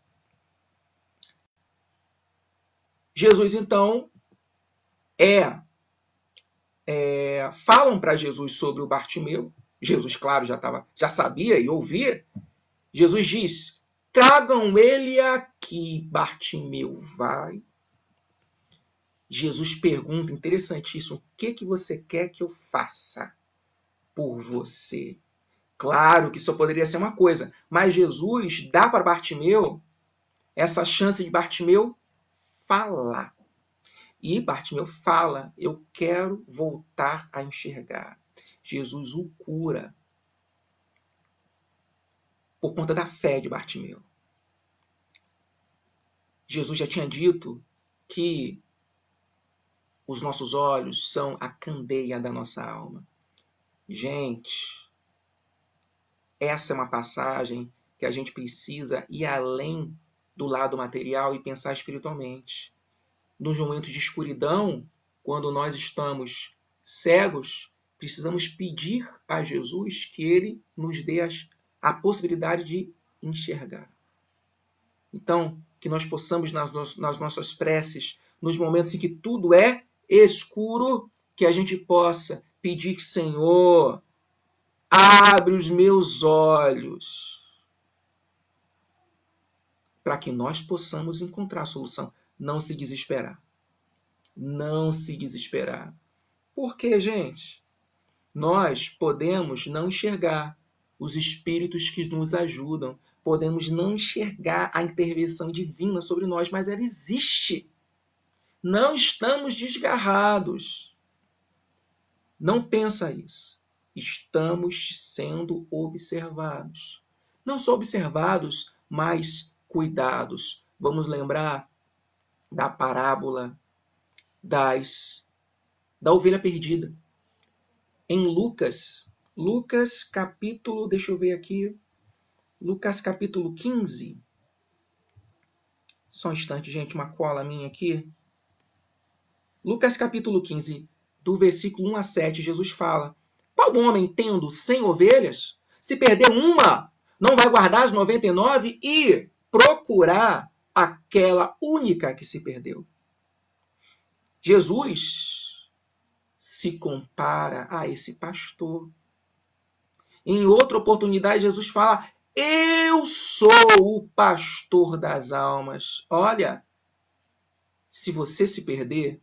Jesus, então, falam para Jesus sobre o Bartimeu. Jesus, claro, já sabia e ouvia. Jesus diz: tragam ele aqui. Bartimeu vai. Jesus pergunta, interessantíssimo: o que você quer que eu faça por você? Claro que só poderia ser uma coisa, mas Jesus dá para Bartimeu essa chance de Bartimeu falar. E Bartimeu fala: eu quero voltar a enxergar. Jesus o cura por conta da fé de Bartimeu. Jesus já tinha dito que os nossos olhos são a candeia da nossa alma. Gente, essa é uma passagem que a gente precisa ir além do lado material e pensar espiritualmente. Nos momentos de escuridão, quando nós estamos cegos, precisamos pedir a Jesus que ele nos dê a possibilidade de enxergar. Então, que nós possamos, nas nossas preces, nos momentos em que tudo é escuro, que a gente possa pedir: Senhor, abre os meus olhos, para que nós possamos encontrar a solução. Não se desesperar. Não se desesperar. Por quê, gente? Nós podemos não enxergar os espíritos que nos ajudam, podemos não enxergar a intervenção divina sobre nós, mas ela existe. Não estamos desgarrados. Não pensa isso. Estamos sendo observados. Não só observados, mas cuidados. Vamos lembrar da parábola da ovelha perdida. Em Lucas capítulo, deixa eu ver aqui, Lucas capítulo 15. Só um instante, gente, uma cola minha aqui. Lucas capítulo 15. do versículo 1 a 7, Jesus fala: qual homem, tendo 100 ovelhas, se perder uma, não vai guardar as 99 e procurar aquela única que se perdeu? Jesus se compara a esse pastor. Em outra oportunidade, Jesus fala: eu sou o pastor das almas. Olha, se você se perder,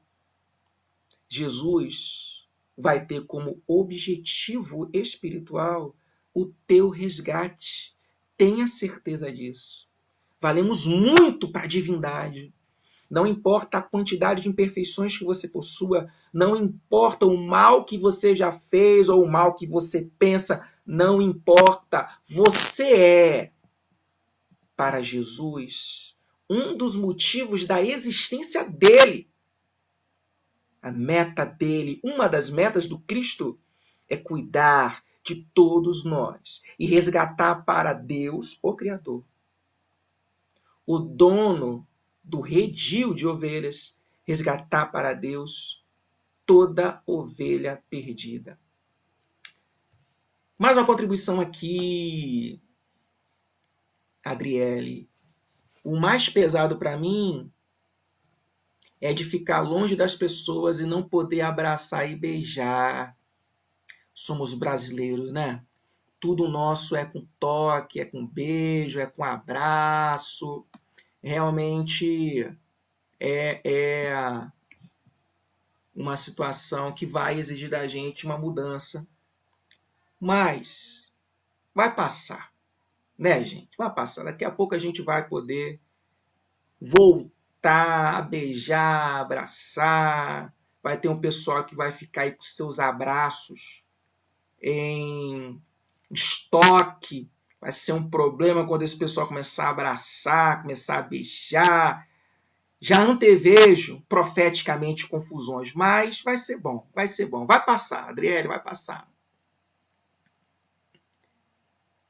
Jesus vai ter como objetivo espiritual o teu resgate. Tenha certeza disso. Valemos muito para a divindade. Não importa a quantidade de imperfeições que você possua, não importa o mal que você já fez ou o mal que você pensa, não importa. Você é, para Jesus, um dos motivos da existência dele. A meta dele, uma das metas do Cristo, é cuidar de todos nós e resgatar para Deus, o Criador, o dono do redil de ovelhas, resgatar para Deus toda ovelha perdida. Mais uma contribuição aqui, Adriele. O mais pesado para mim é de ficar longe das pessoas e não poder abraçar e beijar. Somos brasileiros, né? Tudo nosso é com toque, é com beijo, é com abraço. Realmente é uma situação que vai exigir da gente uma mudança. Mas vai passar, né, gente? Vai passar. Daqui a pouco a gente vai poder voltar a beijar, abraçar. Vai ter um pessoal que vai ficar aí com seus abraços em estoque. Vai ser um problema quando esse pessoal começar a abraçar, começar a beijar. Já antevejo profeticamente confusões, mas vai ser bom, vai ser bom. Vai passar, Adriele, vai passar.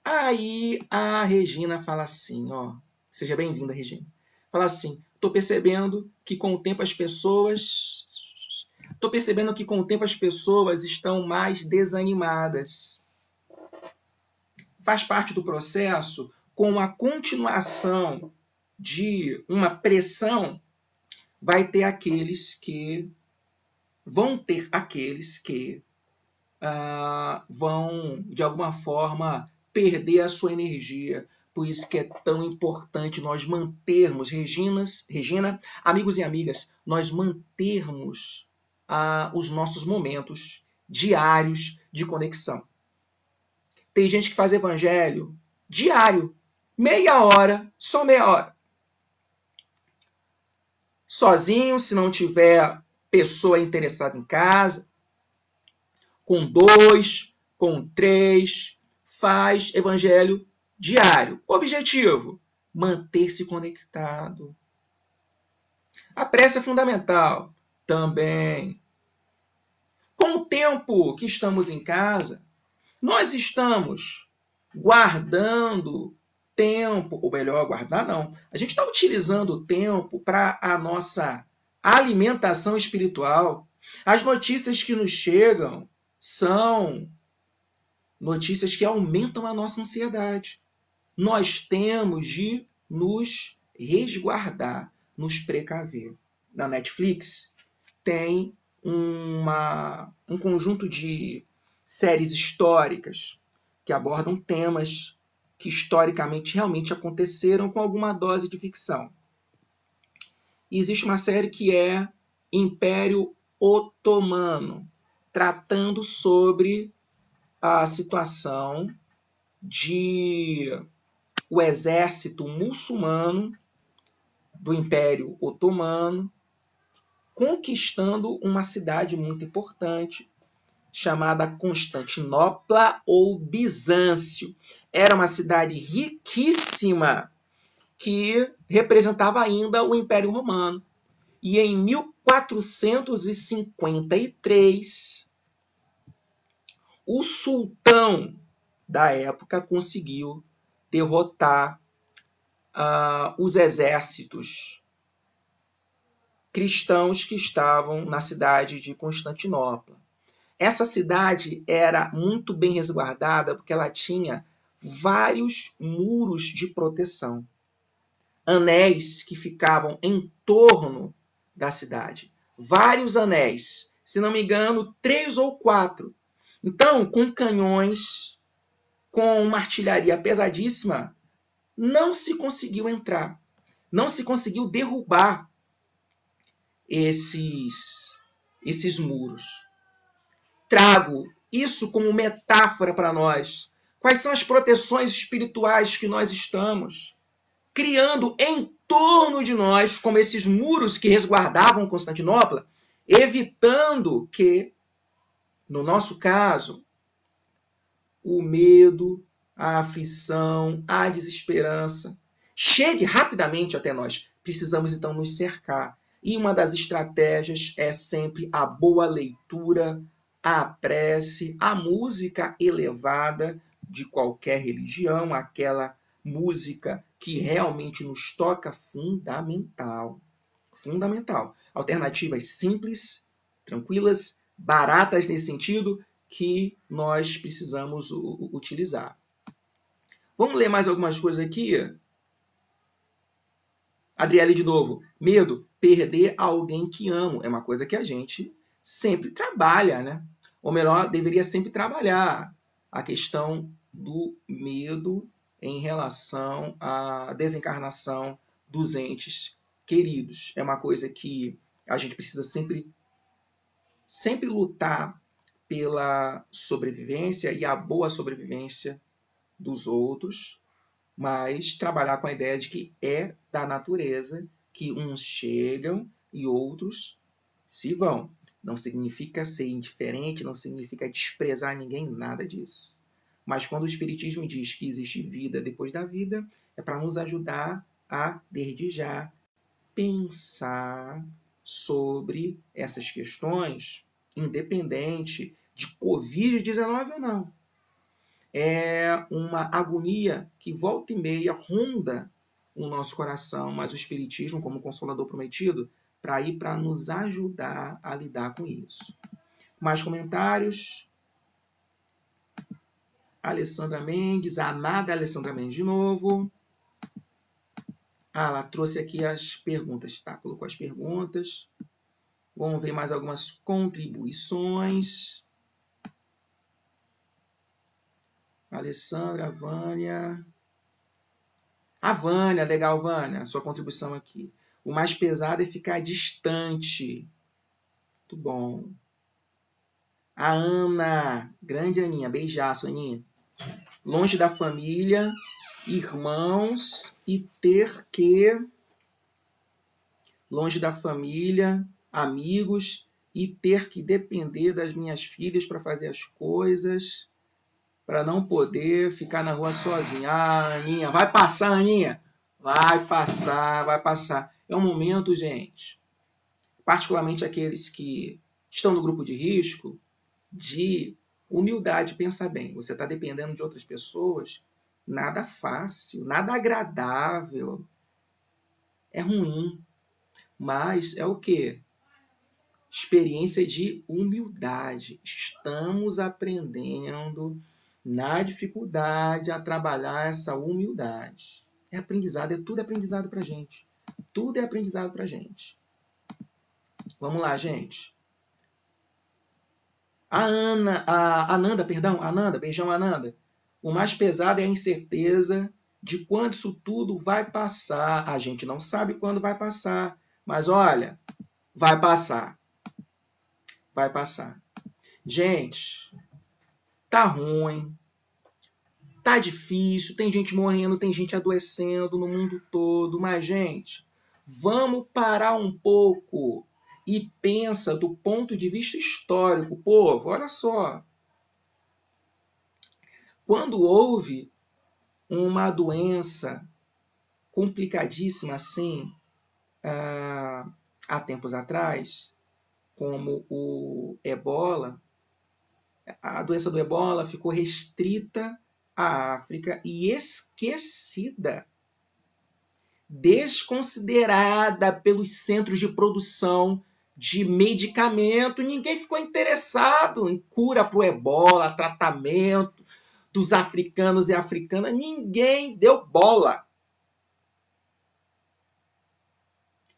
Aí a Regina fala assim, ó, seja bem-vinda, Regina. Fala assim: estou percebendo que com o tempo as pessoas estão mais desanimadas. Faz parte do processo. Com a continuação de uma pressão, vão ter aqueles que vão, de alguma forma, perder a sua energia. Por isso que é tão importante nós mantermos, Regina, amigos e amigas, nós mantermos os nossos momentos diários de conexão. Tem gente que faz evangelho diário, meia hora, só meia hora. Sozinho, se não tiver pessoa interessada em casa, com 2, com 3, faz evangelho diário. Objetivo: manter-se conectado. A prece é fundamental também. Com o tempo que estamos em casa, nós estamos guardando tempo, ou melhor, guardar não. A gente está utilizando o tempo para a nossa alimentação espiritual. As notícias que nos chegam são notícias que aumentam a nossa ansiedade. Nós temos de nos resguardar, nos precaver. Na Netflix tem um conjunto de séries históricas que abordam temas que historicamente realmente aconteceram com alguma dose de ficção. E existe uma série que é Império Otomano, tratando sobre a situação de o exército muçulmano do Império Otomano conquistando uma cidade muito importante chamada Constantinopla ou Bizâncio. Era uma cidade riquíssima que representava ainda o Império Romano. E em 1453, o sultão da época conseguiu derrotar os exércitos cristãos que estavam na cidade de Constantinopla. Essa cidade era muito bem resguardada porque ela tinha vários muros de proteção, anéis que ficavam em torno da cidade. Vários anéis, se não me engano, 3 ou 4. Então, com canhões, com uma artilharia pesadíssima, não se conseguiu entrar, não se conseguiu derrubar esses muros. Trago isso como metáfora para nós. Quais são as proteções espirituais que nós estamos criando em torno de nós, como esses muros que resguardavam Constantinopla, evitando que, no nosso caso, o medo, a aflição, a desesperança chegue rapidamente até nós. Precisamos, então, nos cercar. E uma das estratégias é sempre a boa leitura, a prece, a música elevada de qualquer religião, aquela música que realmente nos toca, fundamental. Fundamental. Alternativas simples, tranquilas, baratas nesse sentido, que nós precisamos utilizar. Vamos ler mais algumas coisas aqui? Adriele de novo. Medo, perder alguém que amo. É uma coisa que a gente sempre trabalha, né? Ou melhor, deveria sempre trabalhar a questão do medo em relação à desencarnação dos entes queridos. É uma coisa que a gente precisa sempre lutar pela sobrevivência e a boa sobrevivência dos outros, mas trabalhar com a ideia de que é da natureza que uns chegam e outros se vão. Não significa ser indiferente, não significa desprezar ninguém, nada disso. Mas quando o Espiritismo diz que existe vida depois da vida, é para nos ajudar a, desde já, pensar sobre essas questões, independente de Covid-19 ou não. É uma agonia que volta e meia ronda o nosso coração, mas o Espiritismo, como Consolador Prometido, para nos ajudar a lidar com isso. Mais comentários? Alessandra Mendes, a amada Alessandra Mendes de novo. Ela trouxe aqui as perguntas, tá? Colocou as perguntas. Vamos ver mais algumas contribuições. Alessandra, Vânia. A Vânia, legal, Vânia, sua contribuição aqui. O mais pesado é ficar distante. Muito bom. A Ana, grande Aninha, beijaço, Aninha. Longe da família, irmãos e ter que... Longe da família, amigos e ter que depender das minhas filhas para fazer as coisas, para não poder ficar na rua sozinha. Ah, Aninha, vai passar, Aninha. Vai passar, vai passar. É um momento, gente, particularmente aqueles que estão no grupo de risco, de humildade. Pensa bem, você está dependendo de outras pessoas, nada fácil, nada agradável. É ruim, mas é o quê? Experiência de humildade. Estamos aprendendo na dificuldade a trabalhar essa humildade. É aprendizado, tudo é aprendizado para a gente. Tudo é aprendizado para a gente. Vamos lá, gente. Ananda, beijão, Ananda. O mais pesado é a incerteza de quando isso tudo vai passar. A gente não sabe quando vai passar, mas olha, vai passar. Vai passar. Gente, tá ruim, tá difícil, tem gente morrendo, tem gente adoecendo no mundo todo, mas, gente, vamos parar um pouco e pensa do ponto de vista histórico. Povo, olha só. Quando houve uma doença complicadíssima assim, há tempos atrás, como o Ebola, a doença do Ebola ficou restrita à África e esquecida. desconsiderada pelos centros de produção de medicamento. Ninguém ficou interessado em cura para o ebola, tratamento dos africanos e africanas. Ninguém deu bola.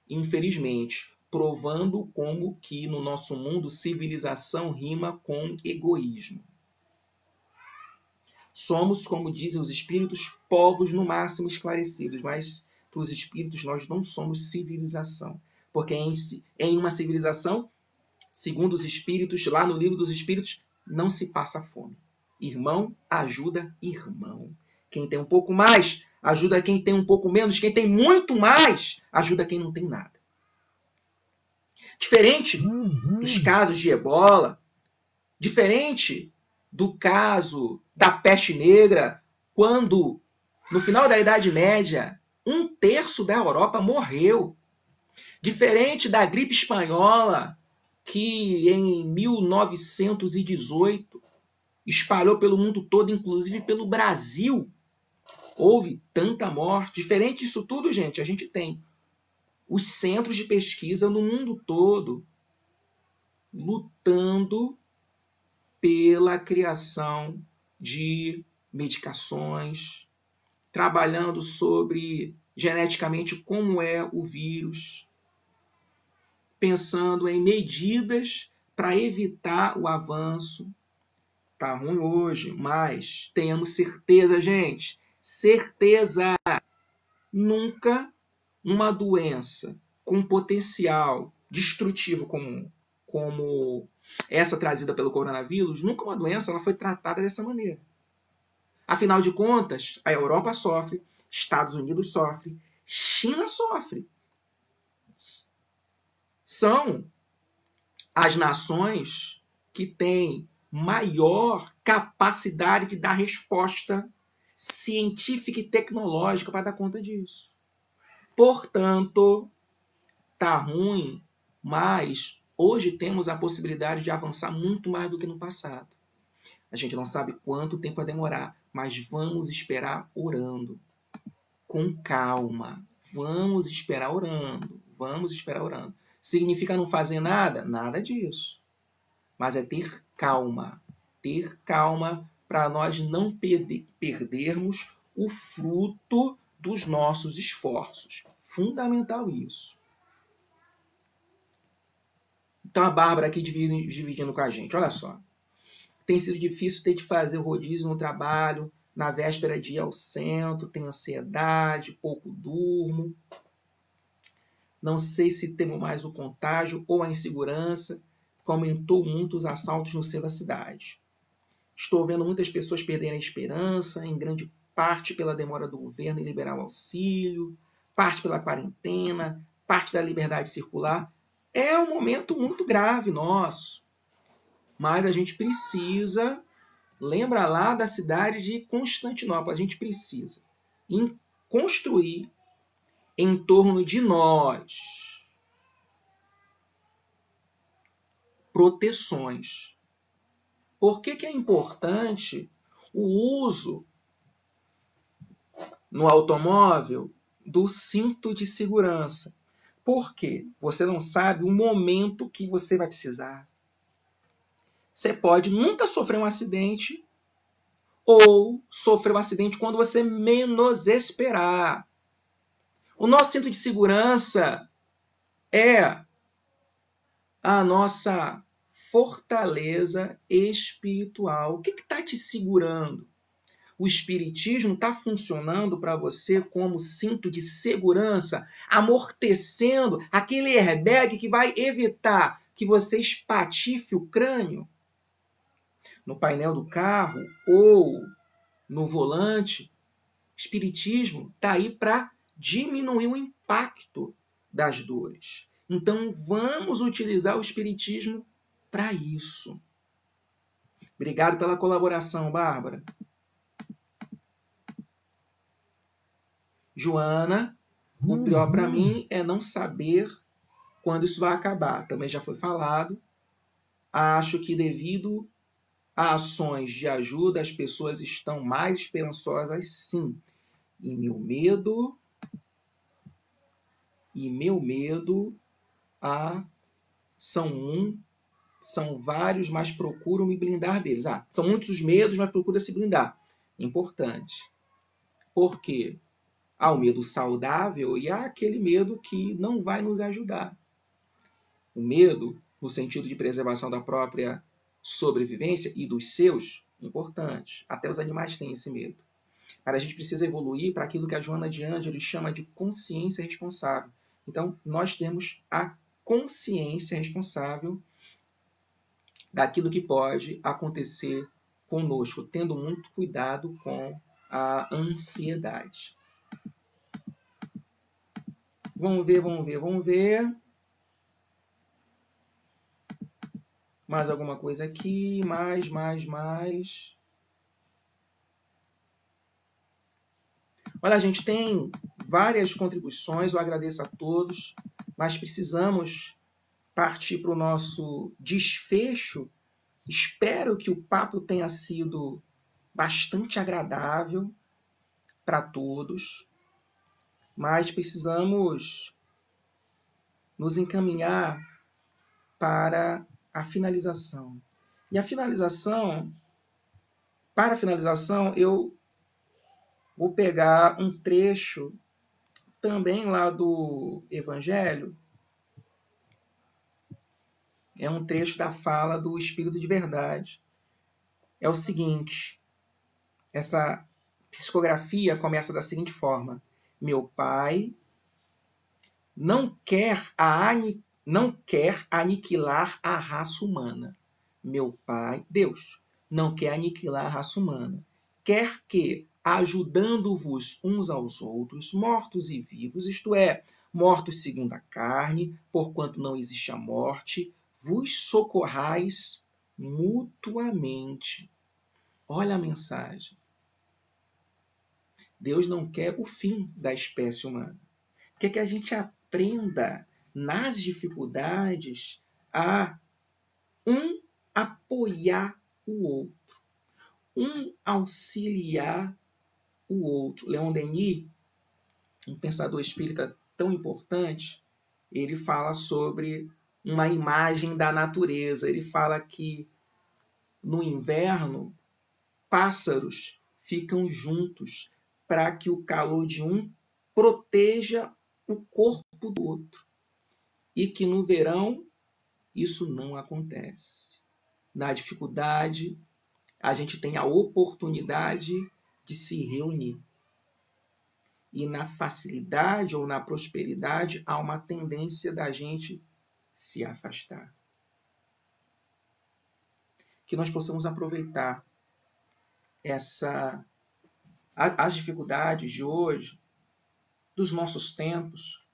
Infelizmente, provando como que no nosso mundo civilização rima com egoísmo. Somos, como dizem os espíritos, povos no máximo esclarecidos, mas para os espíritos nós não somos civilização. Porque em uma civilização, segundo os espíritos, lá no livro dos espíritos, não se passa fome. Irmão ajuda irmão. Quem tem um pouco mais, ajuda quem tem um pouco menos. Quem tem muito mais, ajuda quem não tem nada. Diferente dos casos de ebola, diferente do caso da peste negra, quando, no final da Idade Média, 1/3 da Europa morreu. Diferente da gripe espanhola, que em 1918 espalhou pelo mundo todo, inclusive pelo Brasil. Houve tanta morte. Diferente disso tudo, gente, a gente tem os centros de pesquisa no mundo todo lutando pela criação de medicações, trabalhando sobre geneticamente como é o vírus, pensando em medidas para evitar o avanço. Tá ruim hoje, mas tenhamos certeza, gente, certeza, nunca uma doença com potencial destrutivo como essa trazida pelo coronavírus, nunca uma doença ela foi tratada dessa maneira. Afinal de contas, a Europa sofre, Estados Unidos sofre, China sofre. São as nações que têm maior capacidade de dar resposta científica e tecnológica para dar conta disso. Portanto, tá ruim, mas hoje temos a possibilidade de avançar muito mais do que no passado. A gente não sabe quanto tempo vai demorar, mas vamos esperar orando. Com calma. Vamos esperar orando. Vamos esperar orando. Significa não fazer nada? Nada disso. Mas é ter calma. Ter calma para nós não perdermos o fruto dos nossos esforços. Fundamental isso. Então a Bárbara aqui dividindo com a gente. Olha só. Tem sido difícil ter de fazer o rodízio no trabalho, na véspera de ir ao centro, tenho ansiedade, pouco durmo. Não sei se temo mais o contágio ou a insegurança, que aumentou muito os assaltos no centro da cidade. Estou vendo muitas pessoas perderem a esperança, em grande parte pela demora do governo em liberar o auxílio, parte pela quarentena, parte da liberdade circular. É um momento muito grave nosso. Mas a gente precisa, lembra lá da cidade de Constantinopla, a gente precisa construir em torno de nós proteções. Por que é importante o uso no automóvel do cinto de segurança? Porque você não sabe o momento que você vai precisar. Você pode nunca sofrer um acidente ou sofrer um acidente quando você menos esperar. O nosso cinto de segurança é a nossa fortaleza espiritual. O que está te segurando? O espiritismo está funcionando para você como cinto de segurança, amortecendo aquele airbag que vai evitar que você espatife o crânio no painel do carro ou no volante. O espiritismo está aí para diminuir o impacto das dores. Então, vamos utilizar o espiritismo para isso. Obrigado pela colaboração, Bárbara. Joana, o pior para mim é não saber quando isso vai acabar. Também já foi falado. Acho que devido a ações de ajuda, as pessoas estão mais esperançosas, sim. E meu medo E meu medo são vários, mas procuro me blindar deles. São muitos os medos, mas procura se blindar. Importante. Por quê? Há o medo saudável e há aquele medo que não vai nos ajudar. O medo, no sentido de preservação da própria sobrevivência e dos seus, importante. Até os animais têm esse medo. Mas a gente precisa evoluir para aquilo que a Joana de Ângeles chama de consciência responsável. Então, nós temos a consciência responsável daquilo que pode acontecer conosco, tendo muito cuidado com a ansiedade. Vamos ver. Mais alguma coisa aqui? Mais. Olha, a gente tem várias contribuições, eu agradeço a todos, mas precisamos partir para o nosso desfecho. Espero que o papo tenha sido bastante agradável para todos, mas precisamos nos encaminhar para a finalização. E para a finalização, eu vou pegar um trecho também lá do Evangelho. É um trecho da fala do Espírito de Verdade. É o seguinte, essa psicografia começa da seguinte forma: meu Pai não quer aniquilar a raça humana. Meu Pai, Deus, não quer aniquilar a raça humana. Quer que, ajudando-vos uns aos outros, mortos e vivos, isto é, mortos segundo a carne, porquanto não existe a morte, vos socorrais mutuamente. Olha a mensagem. Deus não quer o fim da espécie humana. Quer que a gente aprenda nas dificuldades a apoiar o outro, auxiliar o outro. Leon Denis, um pensador espírita tão importante, ele fala sobre uma imagem da natureza. Ele fala que no inverno, pássaros ficam juntos para que o calor de um proteja o corpo do outro. E que no verão isso não acontece. Na dificuldade, a gente tem a oportunidade de se reunir. E na facilidade ou na prosperidade, há uma tendência da gente se afastar. Que nós possamos aproveitar as dificuldades de hoje, dos nossos tempos,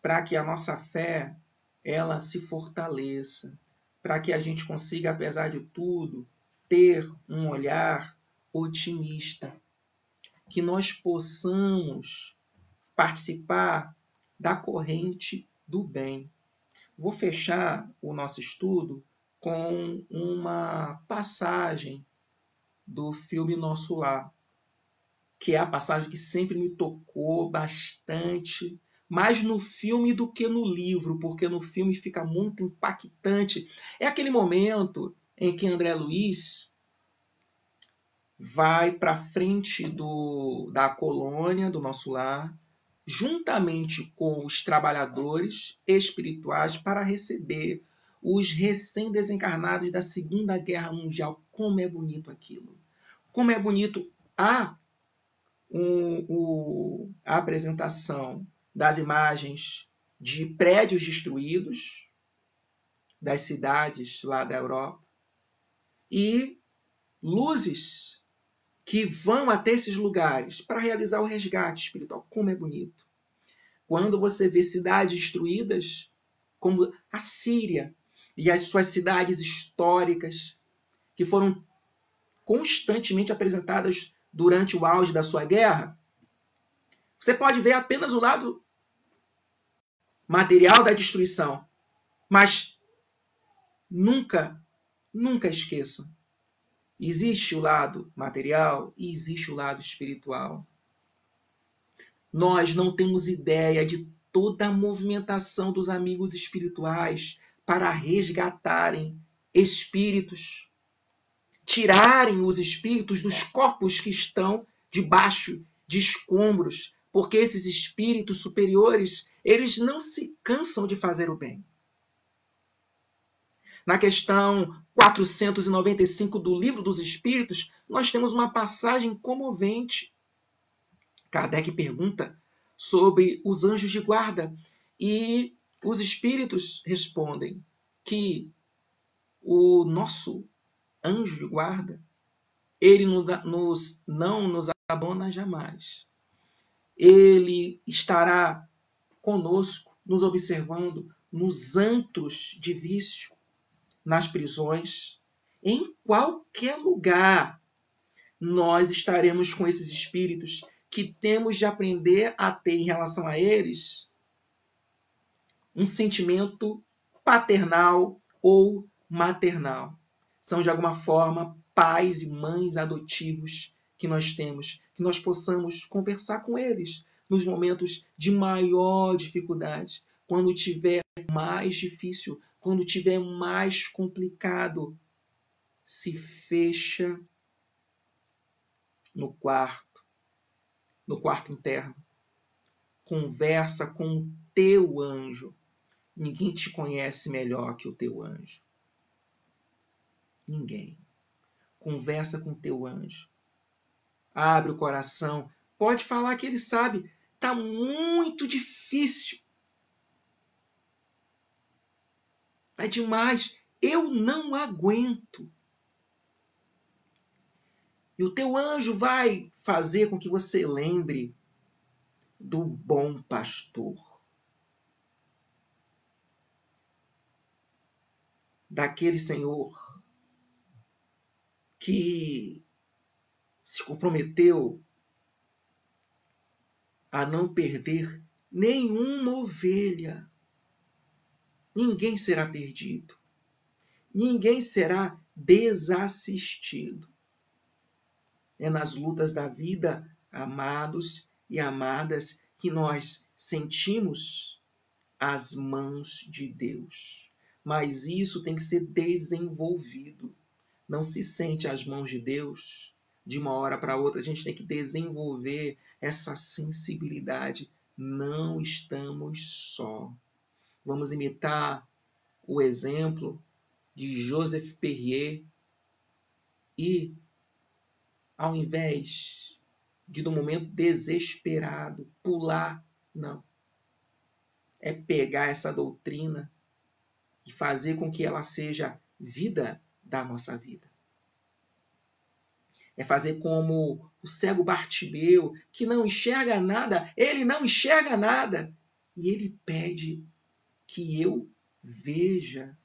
para que a nossa fé ela se fortaleça, para que a gente consiga, apesar de tudo, ter um olhar otimista, que nós possamos participar da corrente do bem. Vou fechar o nosso estudo com uma passagem do filme Nosso Lar, que é a passagem que sempre me tocou bastante, mais no filme do que no livro, porque no filme fica muito impactante. É aquele momento em que André Luiz vai para frente da colônia, do Nosso Lar, juntamente com os trabalhadores espirituais para receber os recém-desencarnados da Segunda Guerra Mundial. Como é bonito aquilo! Como é bonito a apresentação das imagens de prédios destruídos das cidades lá da Europa e luzes que vão até esses lugares para realizar o resgate espiritual. Como é bonito! Quando você vê cidades destruídas, como a Síria e as suas cidades históricas, que foram constantemente apresentadas durante o auge da sua guerra, você pode ver apenas o lado material da destruição, mas nunca esqueçam. Existe o lado material e existe o lado espiritual. Nós não temos ideia de toda a movimentação dos amigos espirituais para resgatarem espíritos, tirarem os espíritos dos corpos que estão debaixo de escombros, porque esses espíritos superiores, eles não se cansam de fazer o bem. Na questão 495 do Livro dos Espíritos, nós temos uma passagem comovente. Kardec pergunta sobre os anjos de guarda e os espíritos respondem que o nosso anjo de guarda, ele não nos abandona jamais. Ele estará conosco, nos observando nos antros de vício, nas prisões, em qualquer lugar. Nós estaremos com esses espíritos que temos de aprender a ter em relação a eles um sentimento paternal ou maternal. São, de alguma forma, pais e mães adotivos que nós temos, que nós possamos conversar com eles nos momentos de maior dificuldade, quando tiver mais difícil, quando tiver mais complicado. Se fecha no quarto interno. Conversa com o teu anjo. Ninguém te conhece melhor que o teu anjo. Ninguém. Conversa com o teu anjo. Abre o coração. Pode falar que ele sabe. Está muito difícil. Está demais. Eu não aguento. E o teu anjo vai fazer com que você lembre do bom pastor. Daquele Senhor que se comprometeu a não perder nenhuma ovelha. Ninguém será perdido. Ninguém será desassistido. É nas lutas da vida, amados e amadas, que nós sentimos as mãos de Deus. Mas isso tem que ser desenvolvido. Não se sente as mãos de Deus de uma hora para outra. A gente tem que desenvolver essa sensibilidade. Não estamos só. Vamos imitar o exemplo de Joseph Perrier e, ao invés de, no momento desesperado, pular, não. É pegar essa doutrina e fazer com que ela seja vida da nossa vida. É fazer como o cego Bartimeu, que não enxerga nada, ele não enxerga nada. E ele pede que eu veja.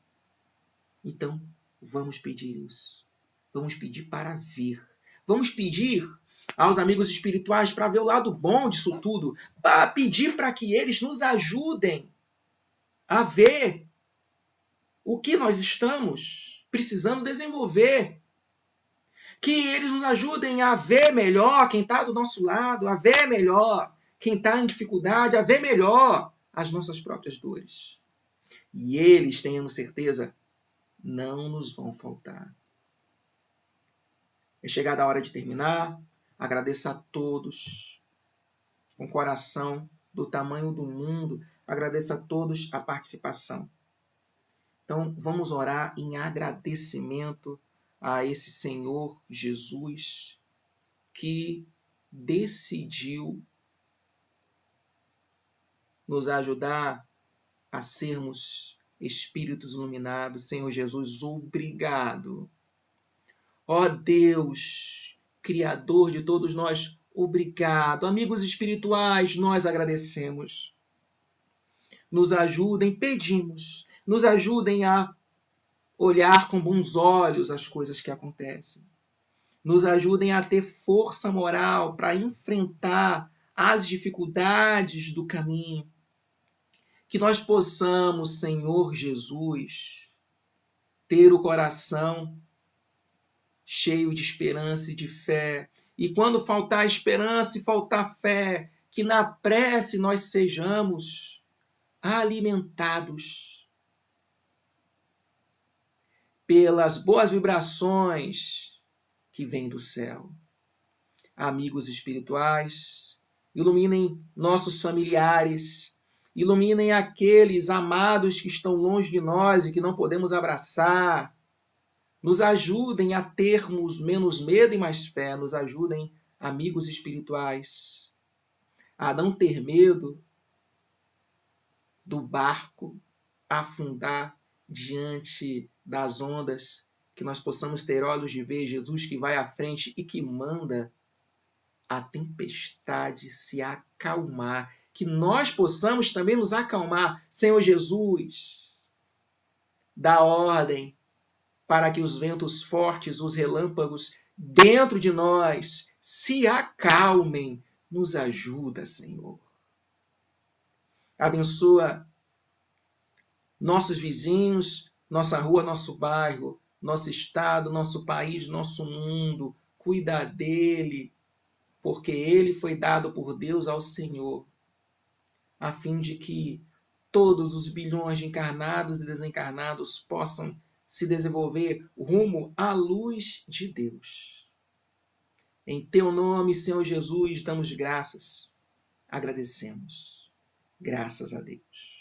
Então, vamos pedir isso. Vamos pedir para ver. Vamos pedir aos amigos espirituais para ver o lado bom disso tudo. Para pedir para que eles nos ajudem a ver o que nós estamos precisando desenvolver. Que eles nos ajudem a ver melhor quem está do nosso lado, a ver melhor quem está em dificuldade, a ver melhor as nossas próprias dores. E eles, tenhamos certeza, não nos vão faltar. É chegada a hora de terminar. Agradeço a todos, com o coração do tamanho do mundo. Agradeço a todos a participação. Então, vamos orar em agradecimento a esse Senhor Jesus que decidiu nos ajudar a sermos espíritos iluminados. Senhor Jesus, obrigado. Ó Deus, Criador de todos nós, obrigado. Amigos espirituais, nós agradecemos. Nos ajudem, pedimos, nos ajudem a olhar com bons olhos as coisas que acontecem. Nos ajudem a ter força moral para enfrentar as dificuldades do caminho. Que nós possamos, Senhor Jesus, ter o coração cheio de esperança e de fé. E quando faltar esperança e faltar fé, que na prece nós sejamos alimentados pelas boas vibrações que vêm do céu. Amigos espirituais, iluminem nossos familiares, iluminem aqueles amados que estão longe de nós e que não podemos abraçar. Nos ajudem a termos menos medo e mais fé. Nos ajudem, amigos espirituais, a não ter medo do barco afundar diante das ondas, que nós possamos ter olhos de ver Jesus que vai à frente e que manda a tempestade se acalmar, que nós possamos também nos acalmar. Senhor Jesus, dá ordem para que os ventos fortes, os relâmpagos dentro de nós se acalmem. Nos ajuda, Senhor. Abençoa nossos vizinhos, nossa rua, nosso bairro, nosso estado, nosso país, nosso mundo. Cuida dele, porque ele foi dado por Deus ao Senhor, a fim de que todos os bilhões de encarnados e desencarnados possam se desenvolver rumo à luz de Deus. Em teu nome, Senhor Jesus, damos graças, agradecemos. Graças a Deus.